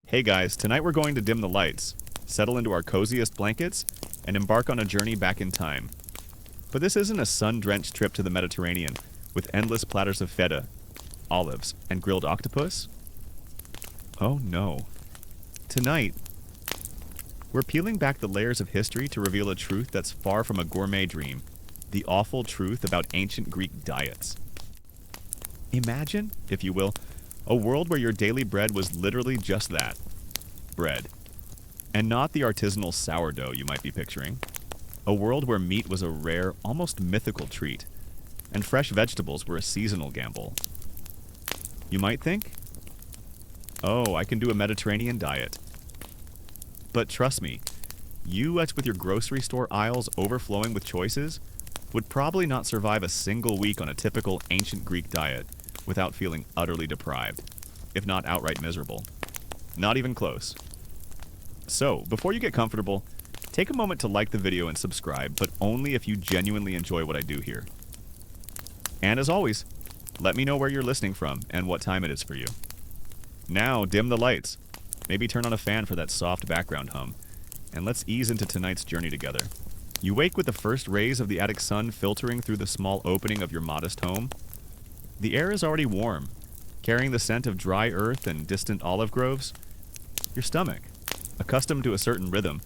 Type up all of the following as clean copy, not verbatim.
Hey guys, tonight we're going to dim the lights, settle into our coziest blankets, and embark on a journey back in time. But this isn't a sun-drenched trip to the Mediterranean with endless platters of feta, olives, and grilled octopus. Oh no. Tonight, we're peeling back the layers of history to reveal a truth that's far from a gourmet dream, the awful truth about ancient Greek diets. Imagine, if you will, a world where your daily bread was literally just that, bread. And not the artisanal sourdough you might be picturing. A world where meat was a rare, almost mythical treat, and fresh vegetables were a seasonal gamble. You might think, oh, I can do a Mediterranean diet. But trust me, you with your grocery store aisles overflowing with choices would probably not survive a single week on a typical ancient Greek diet without feeling utterly deprived, if not outright miserable. Not even close. So, before you get comfortable, take a moment to like the video and subscribe, but only if you genuinely enjoy what I do here. And as always, let me know where you're listening from and what time it is for you. Now, dim the lights. Maybe turn on a fan for that soft background hum, and let's ease into tonight's journey together. You wake with the first rays of the Attic sun filtering through the small opening of your modest home. The air is already warm, carrying the scent of dry earth and distant olive groves. Your stomach, accustomed to a certain rhythm,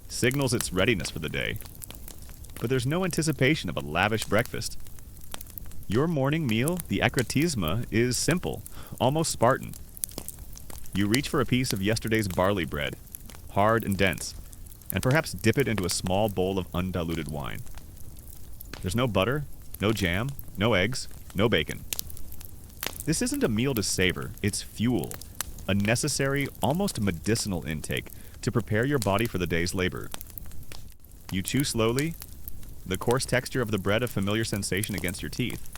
signals its readiness for the day. But there's no anticipation of a lavish breakfast. Your morning meal, the ekritisma, is simple, almost Spartan. You reach for a piece of yesterday's barley bread, hard and dense, and perhaps dip it into a small bowl of undiluted wine. There's no butter, no jam, no eggs, no bacon. This isn't a meal to savor, it's fuel, a necessary, almost medicinal intake to prepare your body for the day's labor. You chew slowly, the coarse texture of the bread a familiar sensation against your teeth.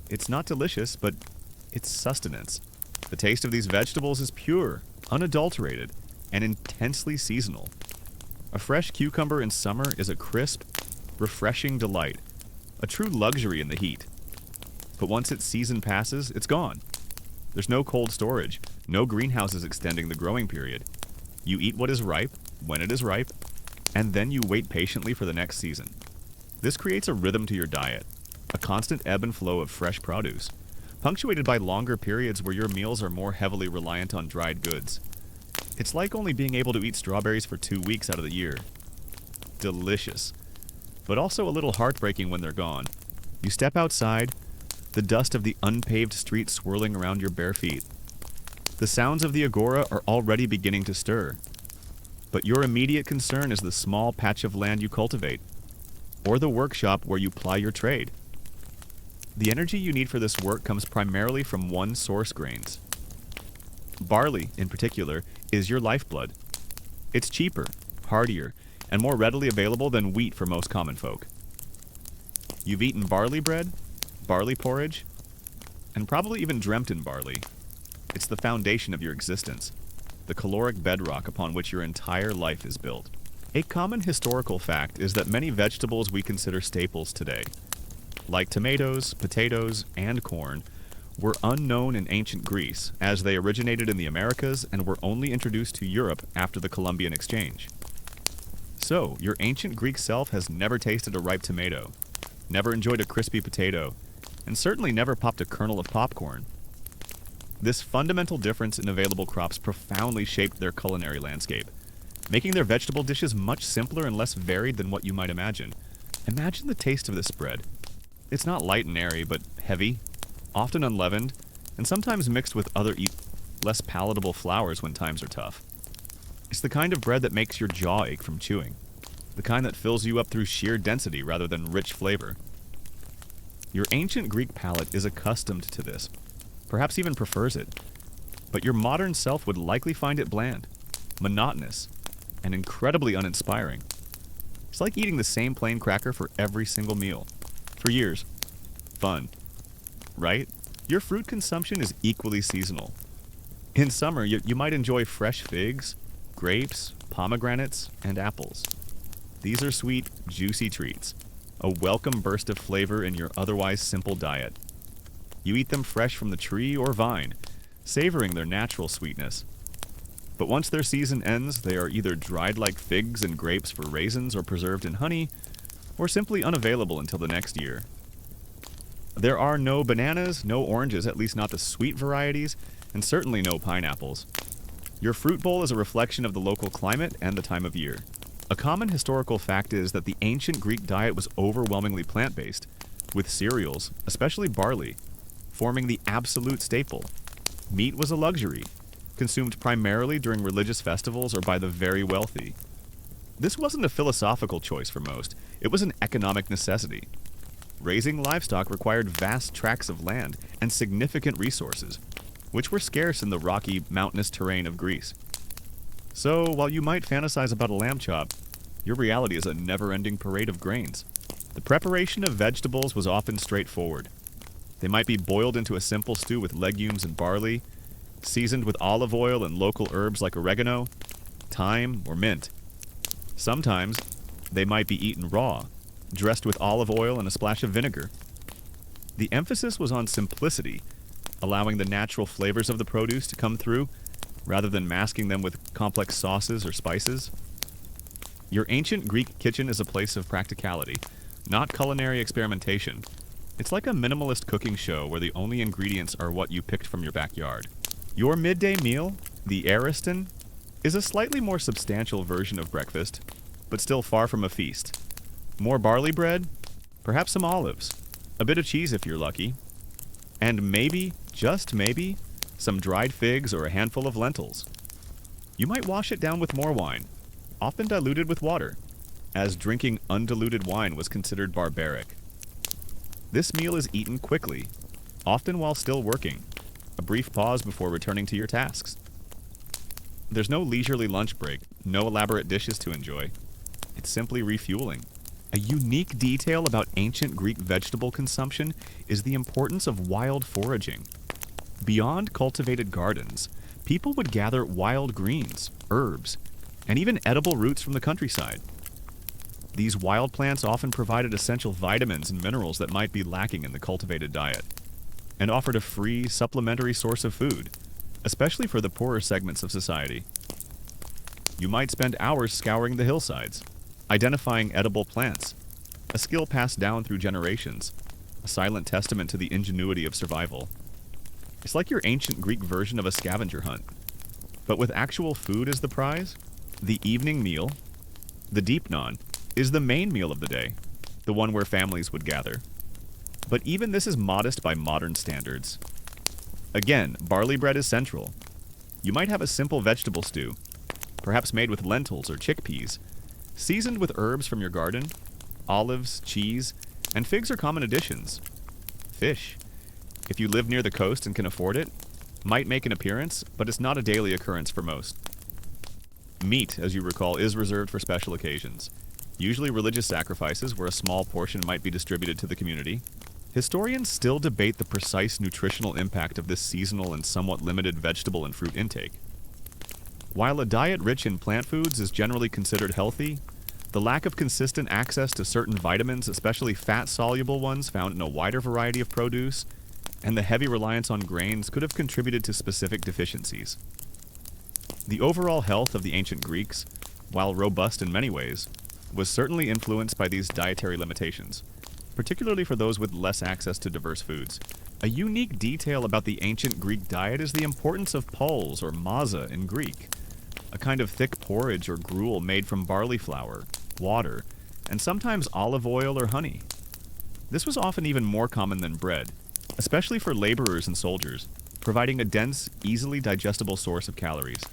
It's not delicious, but it's sustenance. The taste of these vegetables is pure, unadulterated, and intensely seasonal. A fresh cucumber in summer is a crisp, refreshing delight, a true luxury in the heat. But once its season passes, it's gone. There's no cold storage, no greenhouses extending the growing period. You eat what is ripe, when it is ripe, and then you wait patiently for the next season. This creates a rhythm to your diet, a constant ebb and flow of fresh produce, punctuated by longer periods where your meals are more heavily reliant on dried goods. It's like only being able to eat strawberries for 2 weeks out of the year. Delicious, but also a little heartbreaking when they're gone. You step outside, the dust of the unpaved street swirling around your bare feet. The sounds of the agora are already beginning to stir. But your immediate concern is the small patch of land you cultivate, or the workshop where you ply your trade. The energy you need for this work comes primarily from one source grains. Barley, in particular, is your lifeblood. It's cheaper, hardier, and more readily available than wheat for most common folk. You've eaten barley bread, barley porridge, and probably even dreamt in barley. It's the foundation of your existence, the caloric bedrock upon which your entire life is built. A common historical fact is that many vegetables we consider staples today, like tomatoes, potatoes, and corn, were unknown in ancient Greece as they originated in the Americas and were only introduced to Europe after the Columbian Exchange. So, your ancient Greek self has never tasted a ripe tomato, never enjoyed a crispy potato, and certainly never popped a kernel of popcorn. This fundamental difference in available crops profoundly shaped their culinary landscape, making their vegetable dishes much simpler and less varied than what you might imagine. Imagine the taste of this bread. It's not light and airy, but heavy, often unleavened, and sometimes mixed with other less palatable flours when times are tough. It's the kind of bread that makes your jaw ache from chewing, the kind that fills you up through sheer density rather than rich flavor. Your ancient Greek palate is accustomed to this, perhaps even prefers it, but your modern self would likely find it bland, monotonous, and incredibly uninspiring. It's like eating the same plain cracker for every single meal. For years. Fun. Right? Your fruit consumption is equally seasonal. In summer, you might enjoy fresh figs, grapes, pomegranates, and apples. These are sweet, juicy treats, a welcome burst of flavor in your otherwise simple diet. You eat them fresh from the tree or vine, savoring their natural sweetness. But once their season ends, they are either dried like figs and grapes for raisins or preserved in honey, or simply unavailable until the next year. There are no bananas, no oranges, at least not the sweet varieties, and certainly no pineapples. Your fruit bowl is a reflection of the local climate and the time of year. A common historical fact is that the ancient Greek diet was overwhelmingly plant-based, with cereals, especially barley, forming the absolute staple. Meat was a luxury, consumed primarily during religious festivals or by the very wealthy. This wasn't a philosophical choice for most, it was an economic necessity. Raising livestock required vast tracts of land and significant resources, which were scarce in the rocky, mountainous terrain of Greece. So, while you might fantasize about a lamb chop, your reality is a never-ending parade of grains. The preparation of vegetables was often straightforward. They might be boiled into a simple stew with legumes and barley, seasoned with olive oil and local herbs like oregano, thyme, or mint. Sometimes, they might be eaten raw, dressed with olive oil and a splash of vinegar. The emphasis was on simplicity, allowing the natural flavors of the produce to come through, rather than masking them with complex sauces or spices. Your ancient Greek kitchen is a place of practicality, not culinary experimentation. It's like a minimalist cooking show where the only ingredients are what you picked from your backyard. Your midday meal, the ariston, is a slightly more substantial version of breakfast, but still far from a feast. More barley bread, perhaps some olives, a bit of cheese if you're lucky, and maybe, just maybe, some dried figs or a handful of lentils. You might wash it down with more wine, often diluted with water, as drinking undiluted wine was considered barbaric. This meal is eaten quickly, often while still working, a brief pause before returning to your tasks. There's no leisurely lunch break, no elaborate dishes to enjoy. It's simply refueling. A unique detail about ancient Greek vegetable consumption is the importance of wild foraging. Beyond cultivated gardens, people would gather wild greens, herbs, and even edible roots from the countryside. These wild plants often provided essential vitamins and minerals that might be lacking in the cultivated diet, and offered a free, supplementary source of food, especially for the poorer segments of society. You might spend hours scouring the hillsides, identifying edible plants, a skill passed down through generations, a silent testament to the ingenuity of survival. It's like your ancient Greek version of a scavenger hunt, but with actual food as the prize. The evening meal, the deepnon, is the main meal of the day, the one where families would gather. But even this is modest by modern standards. Again, barley bread is central. You might have a simple vegetable stew, perhaps made with lentils or chickpeas, seasoned with herbs from your garden. Olives, cheese, and figs are common additions. Fish, if you live near the coast and can afford it, might make an appearance, but it's not a daily occurrence for most. Meat, as you recall, is reserved for special occasions, usually religious sacrifices where a small portion might be distributed to the community. Historians still debate the precise nutritional impact of this seasonal and somewhat limited vegetable and fruit intake. While a diet rich in plant foods is generally considered healthy, the lack of consistent access to certain vitamins, especially fat-soluble ones found in a wider variety of produce, and the heavy reliance on grains could have contributed to specific deficiencies. The overall health of the ancient Greeks, while robust in many ways, was certainly influenced by these dietary limitations, particularly for those with less access to diverse foods. A unique detail about the ancient Greek diet is the importance of pulse or maza in Greek, a kind of thick porridge or gruel made from barley flour, water, and sometimes olive oil or honey. This was often even more common than bread, especially for laborers and soldiers, providing a dense, easily digestible source of calories.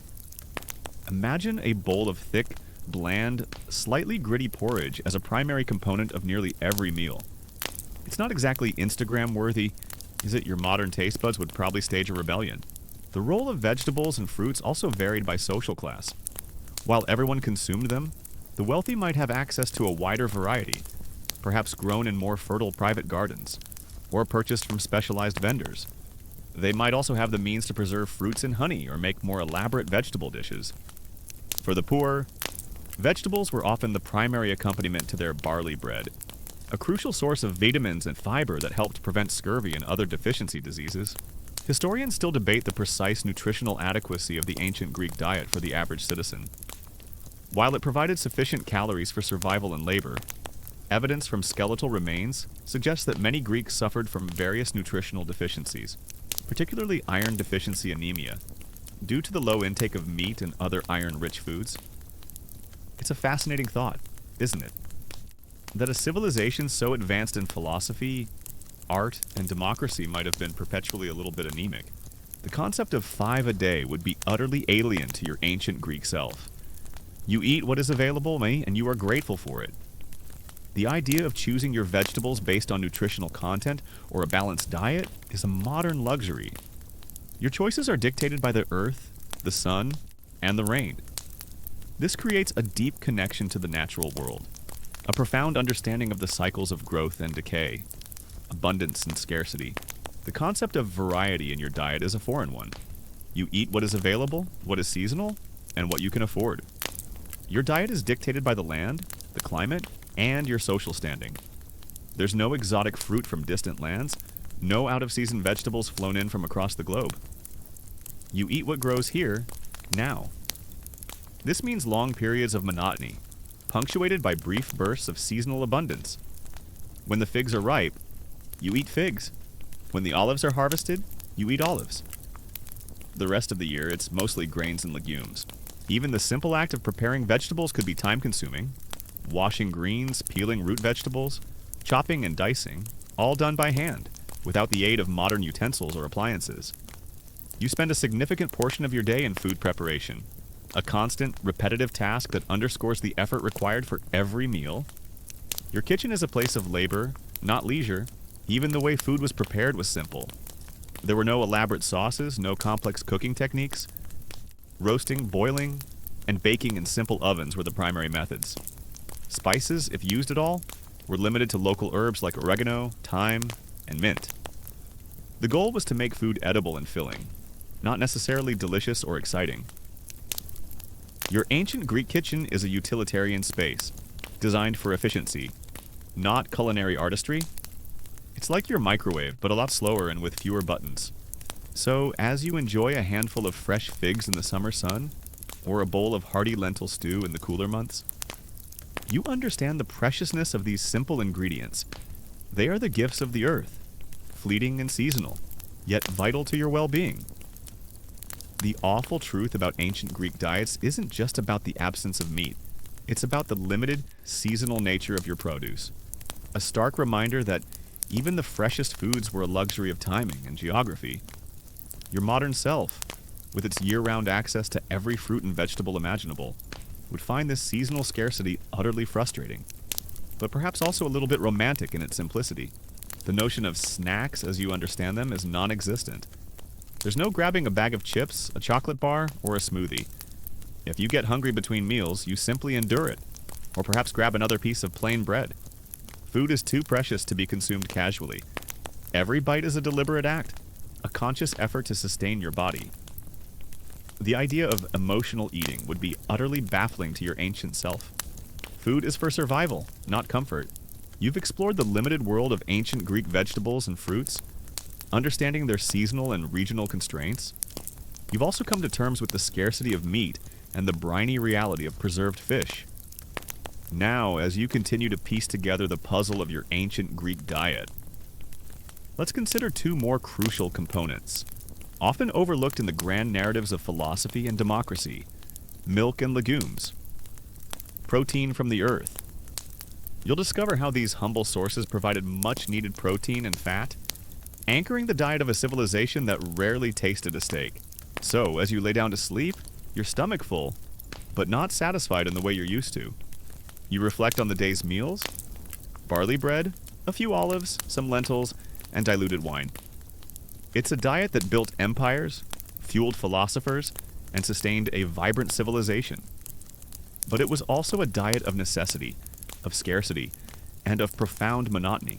Imagine a bowl of thick, bland, slightly gritty porridge as a primary component of nearly every meal. It's not exactly Instagram-worthy, is it? Your modern taste buds would probably stage a rebellion. The role of vegetables and fruits also varied by social class. While everyone consumed them, the wealthy might have access to a wider variety, perhaps grown in more fertile private gardens, or purchased from specialized vendors. They might also have the means to preserve fruits in honey or make more elaborate vegetable dishes. For the poor, vegetables were often the primary accompaniment to their barley bread, a crucial source of vitamins and fiber that helped prevent scurvy and other deficiency diseases. Historians still debate the precise nutritional adequacy of the ancient Greek diet for the average citizen. While it provided sufficient calories for survival and labor, evidence from skeletal remains suggests that many Greeks suffered from various nutritional deficiencies, particularly iron deficiency anemia, due to the low intake of meat and other iron-rich foods. It's a fascinating thought, isn't it? That a civilization so advanced in philosophy, art, and democracy might have been perpetually a little bit anemic. The concept of 5 a day would be utterly alien to your ancient Greek self. You eat what is available, mate, and you are grateful for it. The idea of choosing your vegetables based on nutritional content or a balanced diet is a modern luxury. Your choices are dictated by the earth, the sun, and the rain. This creates a deep connection to the natural world, a profound understanding of the cycles of growth and decay, abundance and scarcity. The concept of variety in your diet is a foreign one. You eat what is available, what is seasonal, and what you can afford. Your diet is dictated by the land, the climate, and your social standing. There's no exotic fruit from distant lands, no out-of-season vegetables flown in from across the globe. You eat what grows here, now. This means long periods of monotony, punctuated by brief bursts of seasonal abundance. When the figs are ripe, you eat figs. When the olives are harvested, you eat olives. The rest of the year, it's mostly grains and legumes. Even the simple act of preparing vegetables could be time-consuming. Washing greens, peeling root vegetables, chopping and dicing, all done by hand, without the aid of modern utensils or appliances. You spend a significant portion of your day in food preparation, a constant, repetitive task that underscores the effort required for every meal. Your kitchen is a place of labor, not leisure. Even the way food was prepared was simple. There were no elaborate sauces, no complex cooking techniques. Roasting, boiling, and baking in simple ovens were the primary methods. Spices, if used at all, were limited to local herbs like oregano, thyme, and mint. The goal was to make food edible and filling, not necessarily delicious or exciting. Your ancient Greek kitchen is a utilitarian space, designed for efficiency, not culinary artistry. It's like your microwave, but a lot slower and with fewer buttons. So, as you enjoy a handful of fresh figs in the summer sun, or a bowl of hearty lentil stew in the cooler months, you understand the preciousness of these simple ingredients. They are the gifts of the earth, fleeting and seasonal, yet vital to your well-being. The awful truth about ancient Greek diets isn't just about the absence of meat. It's about the limited, seasonal nature of your produce. A stark reminder that even the freshest foods were a luxury of timing and geography. Your modern self, with its year-round access to every fruit and vegetable imaginable, would find this seasonal scarcity utterly frustrating, but perhaps also a little bit romantic in its simplicity. The notion of snacks as you understand them is non-existent. There's no grabbing a bag of chips, a chocolate bar, or a smoothie. If you get hungry between meals, you simply endure it, or perhaps grab another piece of plain bread. Food is too precious to be consumed casually. Every bite is a deliberate act, a conscious effort to sustain your body. The idea of emotional eating would be utterly baffling to your ancient self. Food is for survival, not comfort. You've explored the limited world of ancient Greek vegetables and fruits, understanding their seasonal and regional constraints. You've also come to terms with the scarcity of meat and the briny reality of preserved fish. Now, as you continue to piece together the puzzle of your ancient Greek diet, let's consider 2 more crucial components, often overlooked in the grand narratives of philosophy and democracy: milk and legumes. Protein from the earth. You'll discover how these humble sources provided much-needed protein and fat, anchoring the diet of a civilization that rarely tasted a steak. So, as you lay down to sleep, your stomach full, but not satisfied in the way you're used to. You reflect on the day's meals: barley bread, a few olives, some lentils, and diluted wine. It's a diet that built empires, fueled philosophers, and sustained a vibrant civilization. But it was also a diet of necessity, of scarcity, and of profound monotony.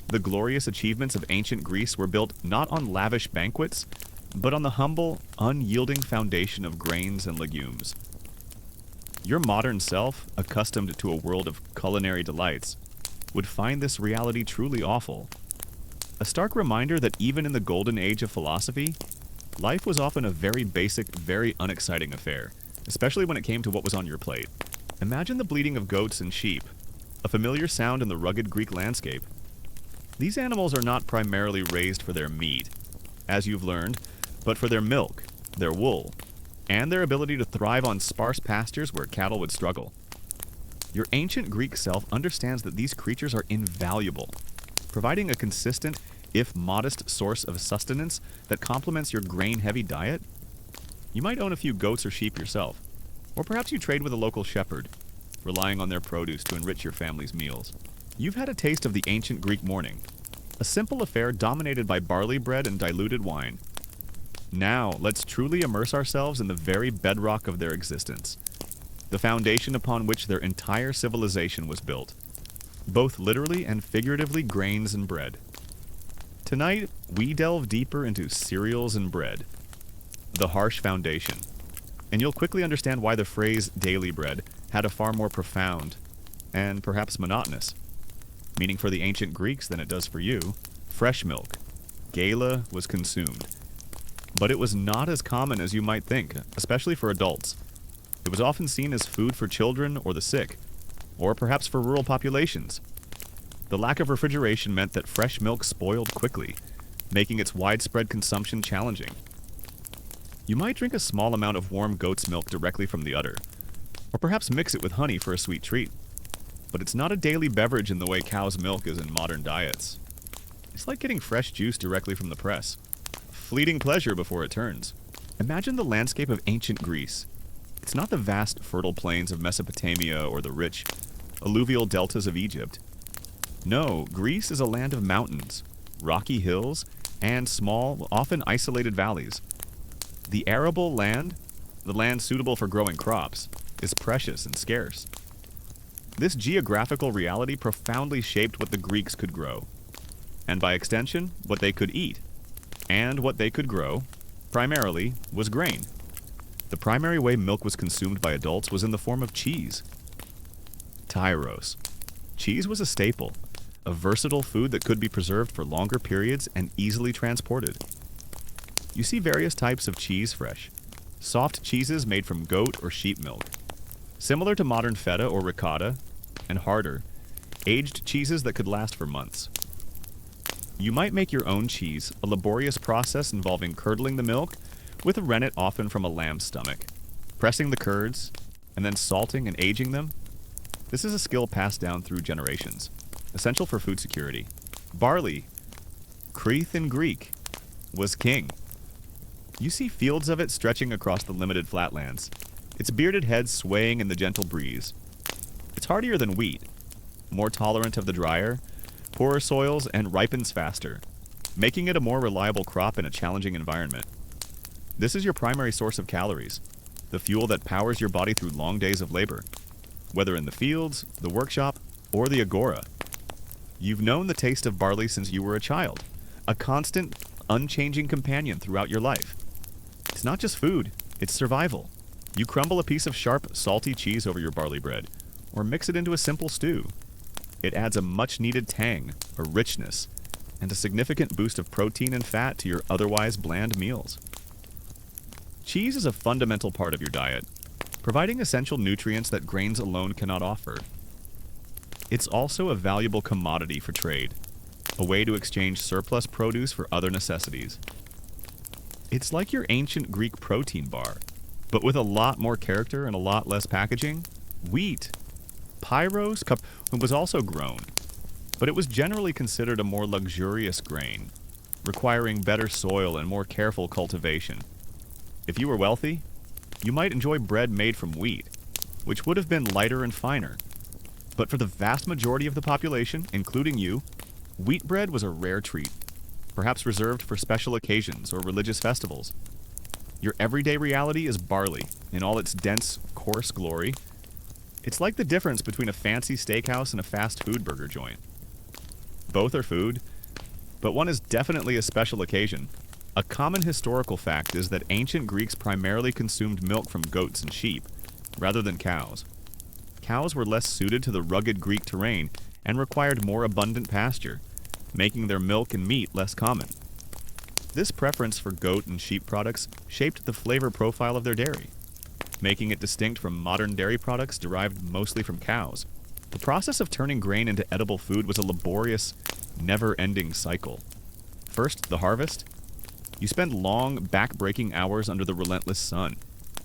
The glorious achievements of ancient Greece were built not on lavish banquets, but on the humble, unyielding foundation of grains and legumes. Your modern self, accustomed to a world of culinary delights, would find this reality truly awful. A stark reminder that even in the golden age of philosophy, life was often a very basic, very unexciting affair, especially when it came to what was on your plate. Imagine the bleating of goats and sheep, a familiar sound in the rugged Greek landscape. These animals are not primarily raised for their meat, as you've learned, but for their milk, their wool, and their ability to thrive on sparse pastures where cattle would struggle. Your ancient Greek self understands that these creatures are invaluable, providing a consistent, if modest, source of sustenance that complements your grain-heavy diet. You might own a few goats or sheep yourself, or perhaps you trade with a local shepherd, relying on their produce to enrich your family's meals. You've had a taste of the ancient Greek morning, a simple affair dominated by barley bread and diluted wine. Now, let's truly immerse ourselves in the very bedrock of their existence, the foundation upon which their entire civilization was built, both literally and figuratively grains and bread. Tonight, we delve deeper into cereals and bread, the harsh foundation, and you'll quickly understand why the phrase daily bread had a far more profound, and perhaps monotonous, meaning for the ancient Greeks than it does for you. Fresh milk, gala, was consumed. But it was not as common as you might think, especially for adults. It was often seen as food for children or the sick, or perhaps for rural populations. The lack of refrigeration meant that fresh milk spoiled quickly, making its widespread consumption challenging. You might drink a small amount of warm goat's milk directly from the udder, or perhaps mix it with honey for a sweet treat. But it's not a daily beverage in the way cow's milk is in modern diets. It's like getting fresh juice directly from the press. Fleeting pleasure before it turns. Imagine the landscape of ancient Greece. It's not the vast, fertile plains of Mesopotamia or the rich, alluvial deltas of Egypt. No, Greece is a land of mountains, rocky hills, and small, often isolated valleys. The arable land, the land suitable for growing crops, is precious and scarce. This geographical reality profoundly shaped what the Greeks could grow, and by extension, what they could eat. And what they could grow, primarily, was grain. The primary way milk was consumed by adults was in the form of cheese. Tyros. Cheese was a staple, a versatile food that could be preserved for longer periods and easily transported. You see various types of cheese fresh. Soft cheeses made from goat or sheep milk, similar to modern feta or ricotta, and harder, aged cheeses that could last for months. You might make your own cheese, a laborious process involving curdling the milk with a rennet often from a lamb's stomach, pressing the curds, and then salting and aging them. This is a skill passed down through generations, essential for food security. Barley, Creth in Greek, was king. You see fields of it stretching across the limited flatlands, its bearded head swaying in the gentle breeze. It's hardier than wheat, more tolerant of the drier, poorer soils, and ripens faster, making it a more reliable crop in a challenging environment. This is your primary source of calories, the fuel that powers your body through long days of labor, whether in the fields, the workshop, or the agora. You've known the taste of barley since you were a child, a constant, unchanging companion throughout your life. It's not just food, it's survival. You crumble a piece of sharp, salty cheese over your barley bread, or mix it into a simple stew. It adds a much-needed tang, a richness, and a significant boost of protein and fat to your otherwise bland meals. Cheese is a fundamental part of your diet, providing essential nutrients that grains alone cannot offer. It's also a valuable commodity for trade, a way to exchange surplus produce for other necessities. It's like your ancient Greek protein bar, but with a lot more character and a lot less packaging. Wheat, pyros, was also grown, but it was generally considered a more luxurious grain, requiring better soil and more careful cultivation. If you were wealthy, you might enjoy bread made from wheat, which would have been lighter and finer. But for the vast majority of the population, including you, wheat bread was a rare treat, perhaps reserved for special occasions or religious festivals. Your everyday reality is barley, in all its dense, coarse glory. It's like the difference between a fancy steakhouse and a fast food burger joint. Both are food, but one is definitely a special occasion. A common historical fact is that ancient Greeks primarily consumed milk from goats and sheep, rather than cows. Cows were less suited to the rugged Greek terrain and required more abundant pasture, making their milk and meat less common. This preference for goat and sheep products shaped the flavor profile of their dairy, making it distinct from modern dairy products derived mostly from cows. The process of turning grain into edible food was a laborious, never-ending cycle. First, the harvest. You spend long, back-breaking hours under the relentless sun,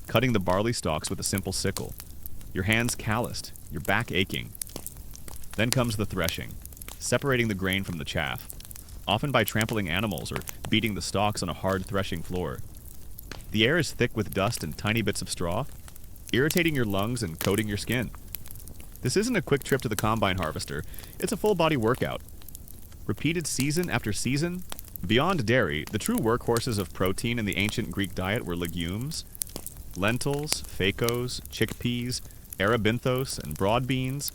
cutting the barley stalks with a simple sickle. Your hands calloused, your back aching. Then comes the threshing, separating the grain from the chaff, often by trampling animals or beating the stalks on a hard threshing floor. The air is thick with dust and tiny bits of straw, irritating your lungs and coating your skin. This isn't a quick trip to the combine harvester, it's a full-body workout. Repeated season after season, beyond dairy, the true workhorses of protein in the ancient Greek diet were legumes. Lentils, phacos, chickpeas, arabinthos, and broad beans,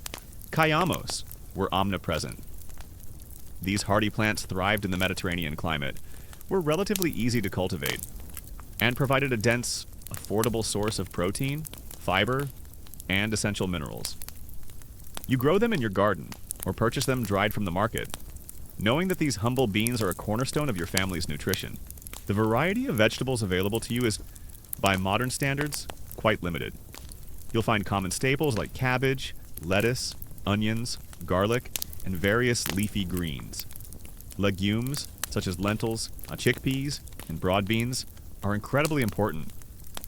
kaiamos, were omnipresent. These hardy plants thrived in the Mediterranean climate, were relatively easy to cultivate, and provided a dense, affordable source of protein, fiber, and essential minerals. You grow them in your garden, or purchase them dried from the market, knowing that these humble beans are a cornerstone of your family's nutrition. The variety of vegetables available to you is, by modern standards, quite limited. You'll find common staples like cabbage, lettuce, onions, garlic, and various leafy greens. Legumes, such as lentils, chickpeas, and broad beans, are incredibly important,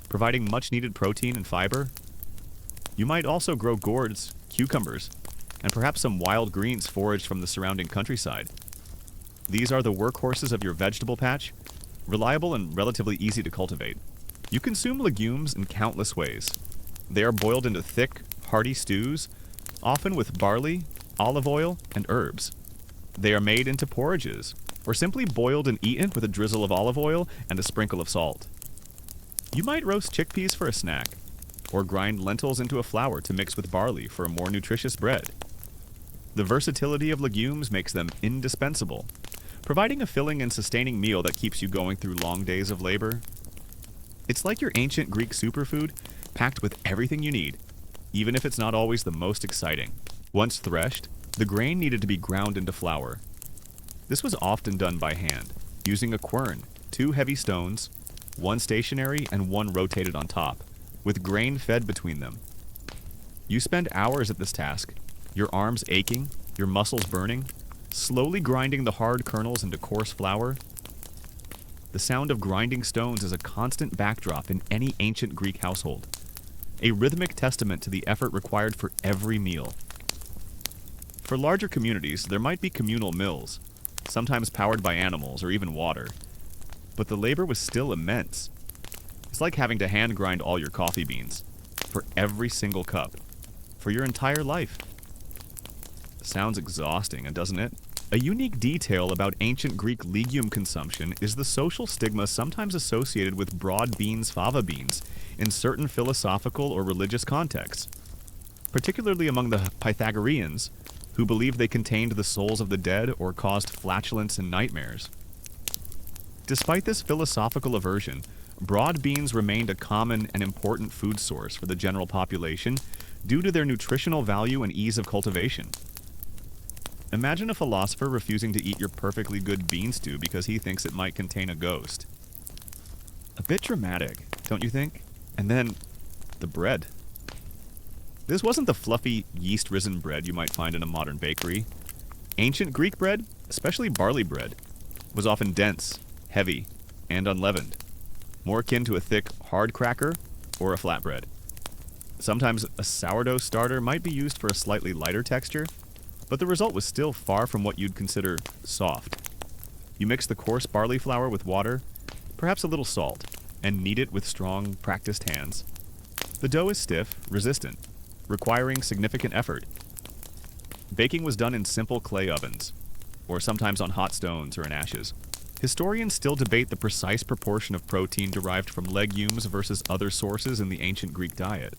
providing much-needed protein and fiber. You might also grow gourds, cucumbers, and perhaps some wild greens foraged from the surrounding countryside. These are the workhorses of your vegetable patch, reliable and relatively easy to cultivate. You consume legumes in countless ways. They are boiled into thick, hearty stews, often with barley, olive oil, and herbs. They are made into porridges, or simply boiled and eaten with a drizzle of olive oil and a sprinkle of salt. You might roast chickpeas for a snack, or grind lentils into a flour to mix with barley for a more nutritious bread. The versatility of legumes makes them indispensable, providing a filling and sustaining meal that keeps you going through long days of labor. It's like your ancient Greek superfood, packed with everything you need, even if it's not always the most exciting. Once threshed, the grain needed to be ground into flour. This was often done by hand, using a quern, 2 heavy stones, 1 stationary and 1 rotated on top, with grain fed between them. You spend hours at this task, your arms aching, your muscles burning, slowly grinding the hard kernels into coarse flour. The sound of grinding stones is a constant backdrop in any ancient Greek household, a rhythmic testament to the effort required for every meal. For larger communities, there might be communal mills, sometimes powered by animals or even water, but the labor was still immense. It's like having to hand grind all your coffee beans, for every single cup, for your entire life. Sounds exhausting, doesn't it? A unique detail about ancient Greek legume consumption is the social stigma sometimes associated with broad beans, fava beans, in certain philosophical or religious contexts, particularly among the Pythagoreans, who believed they contained the souls of the dead or caused flatulence and nightmares. Despite this philosophical aversion, broad beans remained a common and important food source for the general population due to their nutritional value and ease of cultivation. Imagine a philosopher refusing to eat your perfectly good bean stew because he thinks it might contain a ghost. A bit dramatic, don't you think? And then, the bread. This wasn't the fluffy, yeast-risen bread you might find in a modern bakery. Ancient Greek bread, especially barley bread, was often dense, heavy, and unleavened, more akin to a thick, hard cracker or a flatbread. Sometimes a sourdough starter might be used for a slightly lighter texture, but the result was still far from what you'd consider soft. You mix the coarse barley flour with water, perhaps a little salt, and knead it with strong, practiced hands. The dough is stiff, resistant, requiring significant effort. Baking was done in simple clay ovens, or sometimes on hot stones or in ashes. Historians still debate the precise proportion of protein derived from legumes versus other sources in the ancient Greek diet.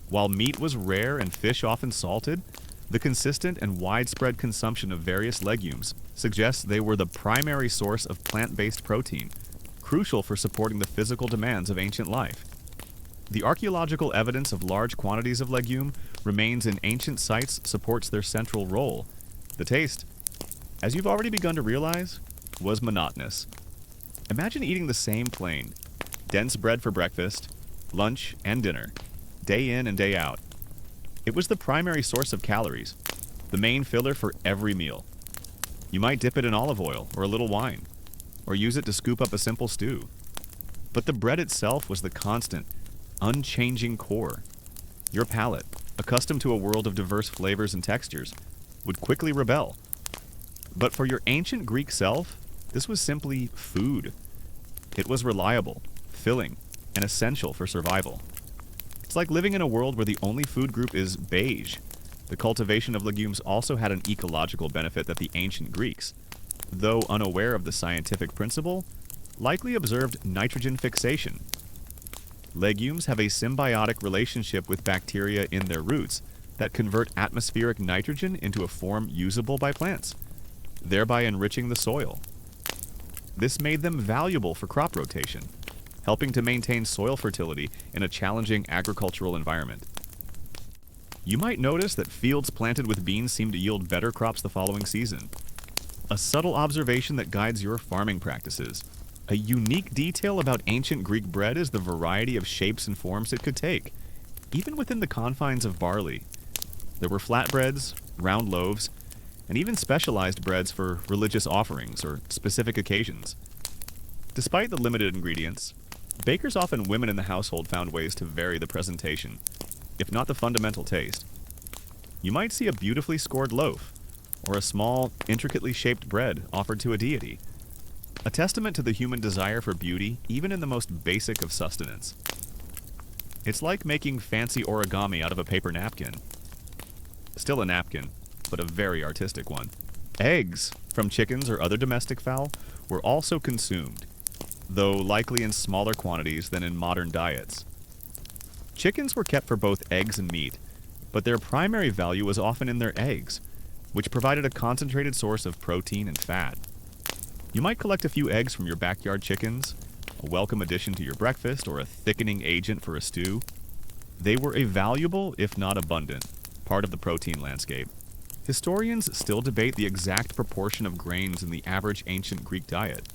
While meat was rare and fish often salted, the consistent and widespread consumption of various legumes suggests they were the primary source of plant-based protein, crucial for supporting the physical demands of ancient life. The archaeological evidence of large quantities of legume remains in ancient sites supports their central role. The taste, as you've already begun to realize, was monotonous. Imagine eating the same plain, dense bread for breakfast, lunch, and dinner, day in and day out. It was the primary source of calories, the main filler for every meal. You might dip it in olive oil or a little wine, or use it to scoop up a simple stew. But the bread itself was the constant, unchanging core. Your palate, accustomed to a world of diverse flavors and textures, would quickly rebel. But for your ancient Greek self, this was simply food. It was reliable, filling, and essential for survival. It's like living in a world where the only food group is beige. The cultivation of legumes also had an ecological benefit that the ancient Greeks, though unaware of the scientific principle, likely observed nitrogen fixation. Legumes have a symbiotic relationship with bacteria in their roots that convert atmospheric nitrogen into a form usable by plants, thereby enriching the soil. This made them valuable for crop rotation, helping to maintain soil fertility in a challenging agricultural environment. You might notice that fields planted with beans seem to yield better crops the following season. A subtle observation that guides your farming practices. A unique detail about ancient Greek bread is the variety of shapes and forms it could take, even within the confines of barley. There were flatbreads, round loaves, and even specialized breads for religious offerings or specific occasions. Despite the limited ingredients, bakers, often women in the household, found ways to vary the presentation, if not the fundamental taste. You might see a beautifully scored loaf, or a small, intricately shaped bread offered to a deity, a testament to the human desire for beauty even in the most basic of sustenance. It's like making fancy origami out of a paper napkin. Still a napkin, but a very artistic one. Eggs from chickens or other domestic fowl were also consumed, though likely in smaller quantities than in modern diets. Chickens were kept for both eggs and meat, but their primary value was often in their eggs, which provided a concentrated source of protein and fat. You might collect a few eggs from your backyard chickens, a welcome addition to your breakfast or a thickening agent for a stew. They were a valuable, if not abundant, part of the protein landscape. Historians still debate the exact proportion of grains in the average ancient Greek diet,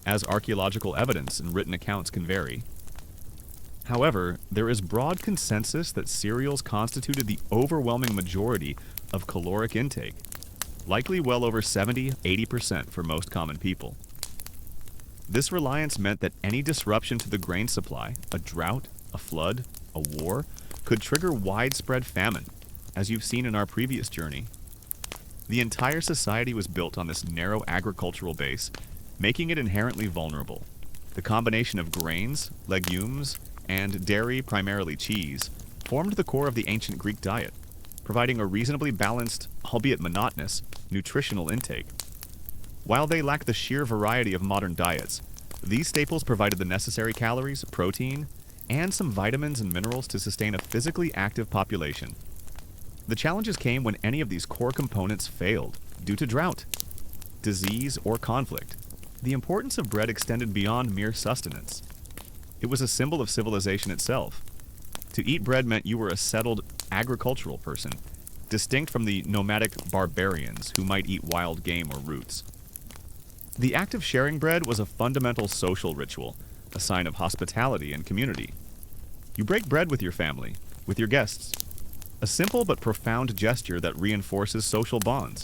as archaeological evidence and written accounts can vary. However, there is broad consensus that cereals constituted the overwhelming majority of caloric intake, likely well over 70–80% for most common people. This reliance meant that any disruption to the grain supply, a drought, a flood, a war, could trigger widespread famine, as you've seen in our previous journey. The entire society was built on this narrow agricultural base, making it inherently vulnerable. The combination of grains, legumes, and dairy, primarily cheese, formed the core of the ancient Greek diet, providing a reasonably balanced, albeit monotonous, nutritional intake. While they lack the sheer variety of modern diets, these staples provided the necessary calories, protein, and some vitamins and minerals to sustain a physically active population. The challenges came when any of these core components failed, due to drought, disease, or conflict. The importance of bread extended beyond mere sustenance. It was a symbol of civilization itself. To eat bread meant you were a settled agricultural person, distinct from the nomadic barbarians who might eat wild game or roots. The act of sharing bread was a fundamental social ritual, a sign of hospitality and community. You break bread with your family, with your guests, a simple but profound gesture that reinforces social bonds.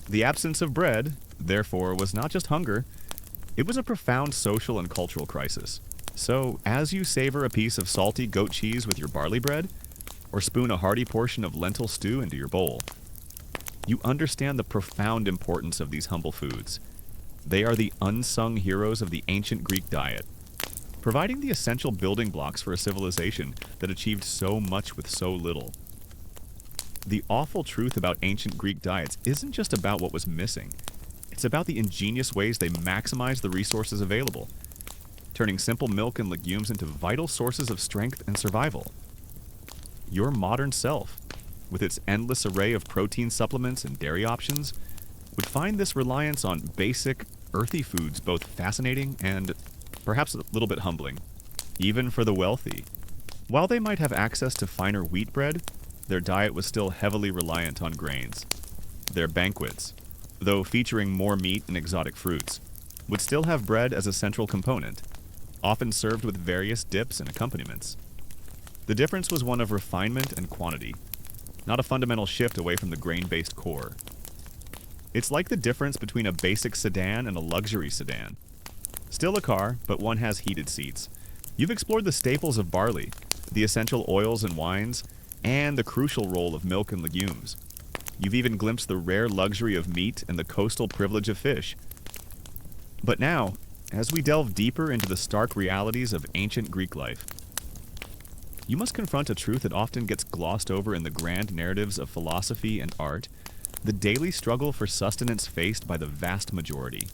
The absence of bread, therefore, was not just hunger, it was a profound social and cultural crisis. So, as you savor a piece of salty goat cheese with your barley bread, or spoon a hearty portion of lentil stew into your bowl, you understand the profound importance of these humble foods. They are the unsung heroes of the ancient Greek diet, providing the essential building blocks for a civilization that achieved so much with so little. The awful truth about ancient Greek diets isn't just about what was missing. It's about the ingenious ways they maximized the resources available, turning simple milk and legumes into vital sources of strength and survival. Your modern self, with its endless array of protein supplements and dairy options, would find this reliance on basic, earthy foods both fascinating and perhaps a little bit humbling, even for the wealthy. While they might have access to finer wheat bread, their diet was still heavily reliant on grains. Their banquets, though featuring more meat and exotic fruits, would still have bread as a central component, often served with various dips and accompaniments. The difference was one of refinement and quantity, not a fundamental shift away from the grain-based core. It's like the difference between a basic sedan and a luxury sedan. Still a car, but one has heated seats. You've explored the staples of barley, the essential oils and wines, and the crucial role of milk and legumes. You've even glimpsed the rare luxury of meat and the coastal privilege of fish. But now, as we delve deeper into the stark realities of ancient Greek life, you must confront a truth that often gets glossed over in the grand narratives of philosophy and art, the daily struggle for sustenance faced by the vast majority.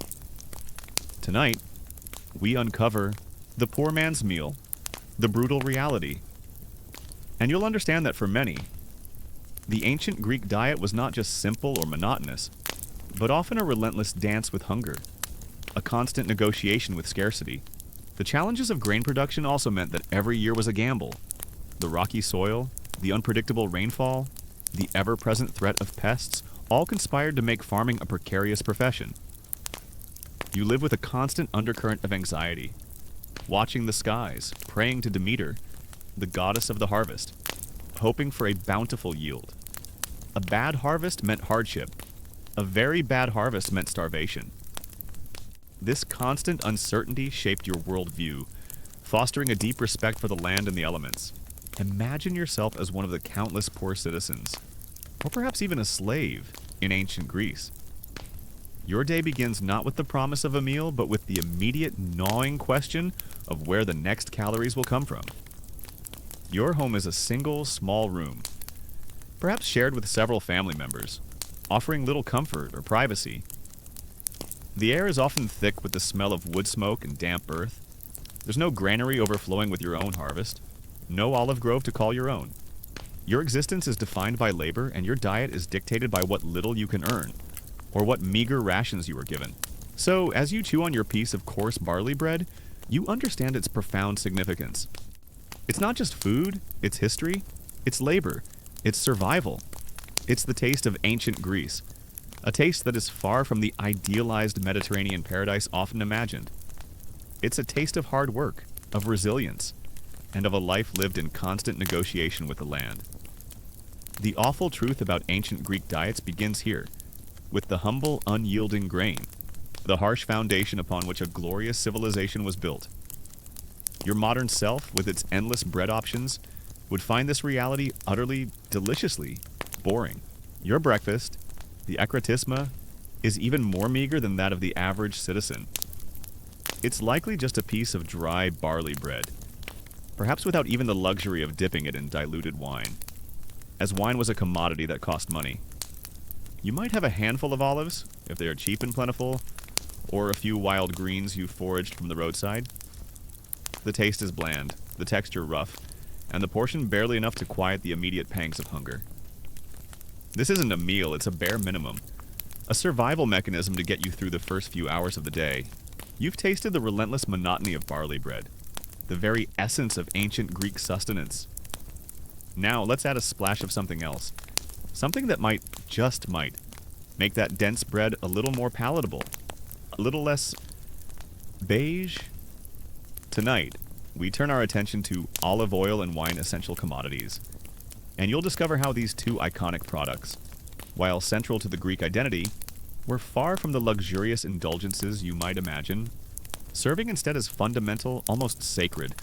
Tonight, we uncover the poor man's meal, the brutal reality. And you'll understand that for many, the ancient Greek diet was not just simple or monotonous, but often a relentless dance with hunger, a constant negotiation with scarcity. The challenges of grain production also meant that every year was a gamble. The rocky soil, the unpredictable rainfall, the ever-present threat of pests all conspired to make farming a precarious profession. You live with a constant undercurrent of anxiety, watching the skies, praying to Demeter, the goddess of the harvest, hoping for a bountiful yield. A bad harvest meant hardship. A very bad harvest meant starvation. This constant uncertainty shaped your worldview, fostering a deep respect for the land and the elements. Imagine yourself as one of the countless poor citizens, or perhaps even a slave, in ancient Greece. Your day begins not with the promise of a meal, but with the immediate gnawing question of where the next calories will come from. Your home is a single, small room, perhaps shared with several family members, offering little comfort or privacy. The air is often thick with the smell of wood smoke and damp earth. There's no granary overflowing with your own harvest, no olive grove to call your own. Your existence is defined by labor, and your diet is dictated by what little you can earn, or what meager rations you are given. So, as you chew on your piece of coarse barley bread, you understand its profound significance. It's not just food, it's history, it's labor, it's survival. It's the taste of ancient Greece, a taste that is far from the idealized Mediterranean paradise often imagined. It's a taste of hard work, of resilience, and of a life lived in constant negotiation with the land. The awful truth about ancient Greek diets begins here, with the humble, unyielding grain, the harsh foundation upon which a glorious civilization was built. Your modern self, with its endless bread options, would find this reality utterly, deliciously boring. Your breakfast, the ekrotisma, is even more meager than that of the average citizen. It's likely just a piece of dry barley bread, perhaps without even the luxury of dipping it in diluted wine, as wine was a commodity that cost money. You might have a handful of olives, if they are cheap and plentiful, or a few wild greens you foraged from the roadside. The taste is bland, the texture rough, and the portion barely enough to quiet the immediate pangs of hunger. This isn't a meal, it's a bare minimum, a survival mechanism to get you through the first few hours of the day. You've tasted the relentless monotony of barley bread, the very essence of ancient Greek sustenance. Now, let's add a splash of something else. Something that might, just might, make that dense bread a little more palatable, a little less beige. Tonight, we turn our attention to olive oil and wine essential commodities, and you'll discover how these two iconic products, while central to the Greek identity, were far from the luxurious indulgences you might imagine, serving instead as fundamental, almost sacred,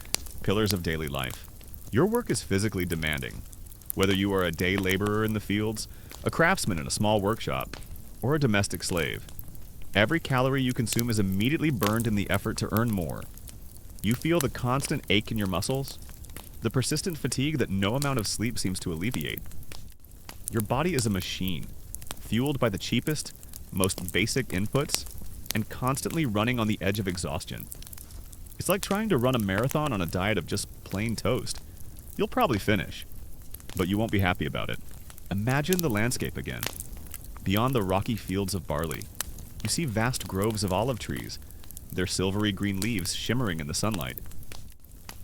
pillars of daily life. Your work is physically demanding, whether you are a day laborer in the fields, a craftsman in a small workshop, or a domestic slave. Every calorie you consume is immediately burned in the effort to earn more. You feel the constant ache in your muscles, the persistent fatigue that no amount of sleep seems to alleviate. Your body is a machine, fueled by the cheapest, most basic inputs, and constantly running on the edge of exhaustion. It's like trying to run a marathon on a diet of just plain toast. You'll probably finish, but you won't be happy about it. Imagine the landscape again. Beyond the rocky fields of barley, you see vast groves of olive trees, their silvery green leaves shimmering in the sunlight.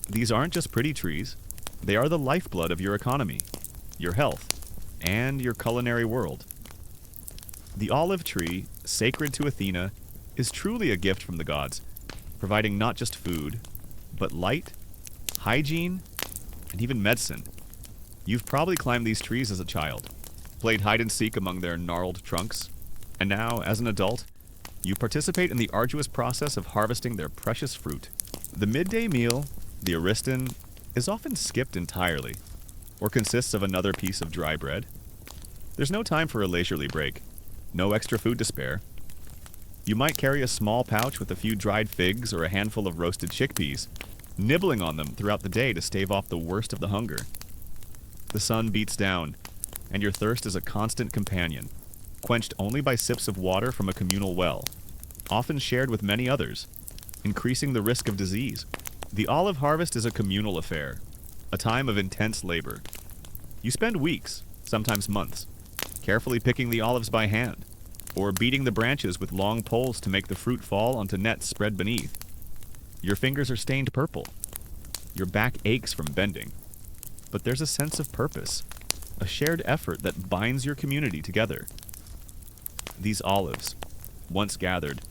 These aren't just pretty trees, they are the lifeblood of your economy, your health, and your culinary world. The olive tree, sacred to Athena, is truly a gift from the gods, providing not just food, but light, hygiene, and even medicine. You've probably climbed these trees as a child, played hide and seek among their gnarled trunks, and now, as an adult, you participate in the arduous process of harvesting their precious fruit. The midday meal, the ariston, is often skipped entirely, or consists of another piece of dry bread. There's no time for a leisurely break, no extra food to spare. You might carry a small pouch with a few dried figs or a handful of roasted chickpeas, nibbling on them throughout the day to stave off the worst of the hunger. The sun beats down, and your thirst is a constant companion, quenched only by sips of water from a communal well, often shared with many others, increasing the risk of disease. The olive harvest is a communal affair, a time of intense labor. You spend weeks, sometimes months, carefully picking the olives by hand, or beating the branches with long poles to make the fruit fall onto nets spread beneath. Your fingers are stained purple. Your back aches from bending. But there's a sense of purpose, a shared effort that binds your community together. These olives, once gathered,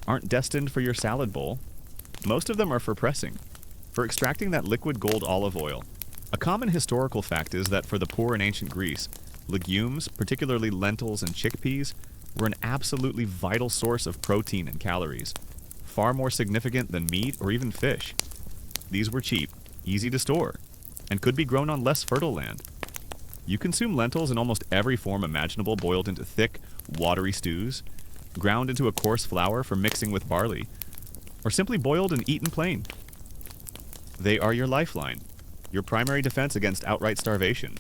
aren't destined for your salad bowl. Most of them are for pressing, for extracting that liquid gold olive oil. A common historical fact is that for the poor in ancient Greece, legumes, particularly lentils and chickpeas, were an absolutely vital source of protein and calories, far more significant than meat or even fish. These were cheap, easy to store, and could be grown on less fertile land. You consume lentils in almost every form imaginable, boiled into thick, watery stews, ground into a coarse flour for mixing with barley, or simply boiled and eaten plain. They are your lifeline, your primary defense against outright starvation.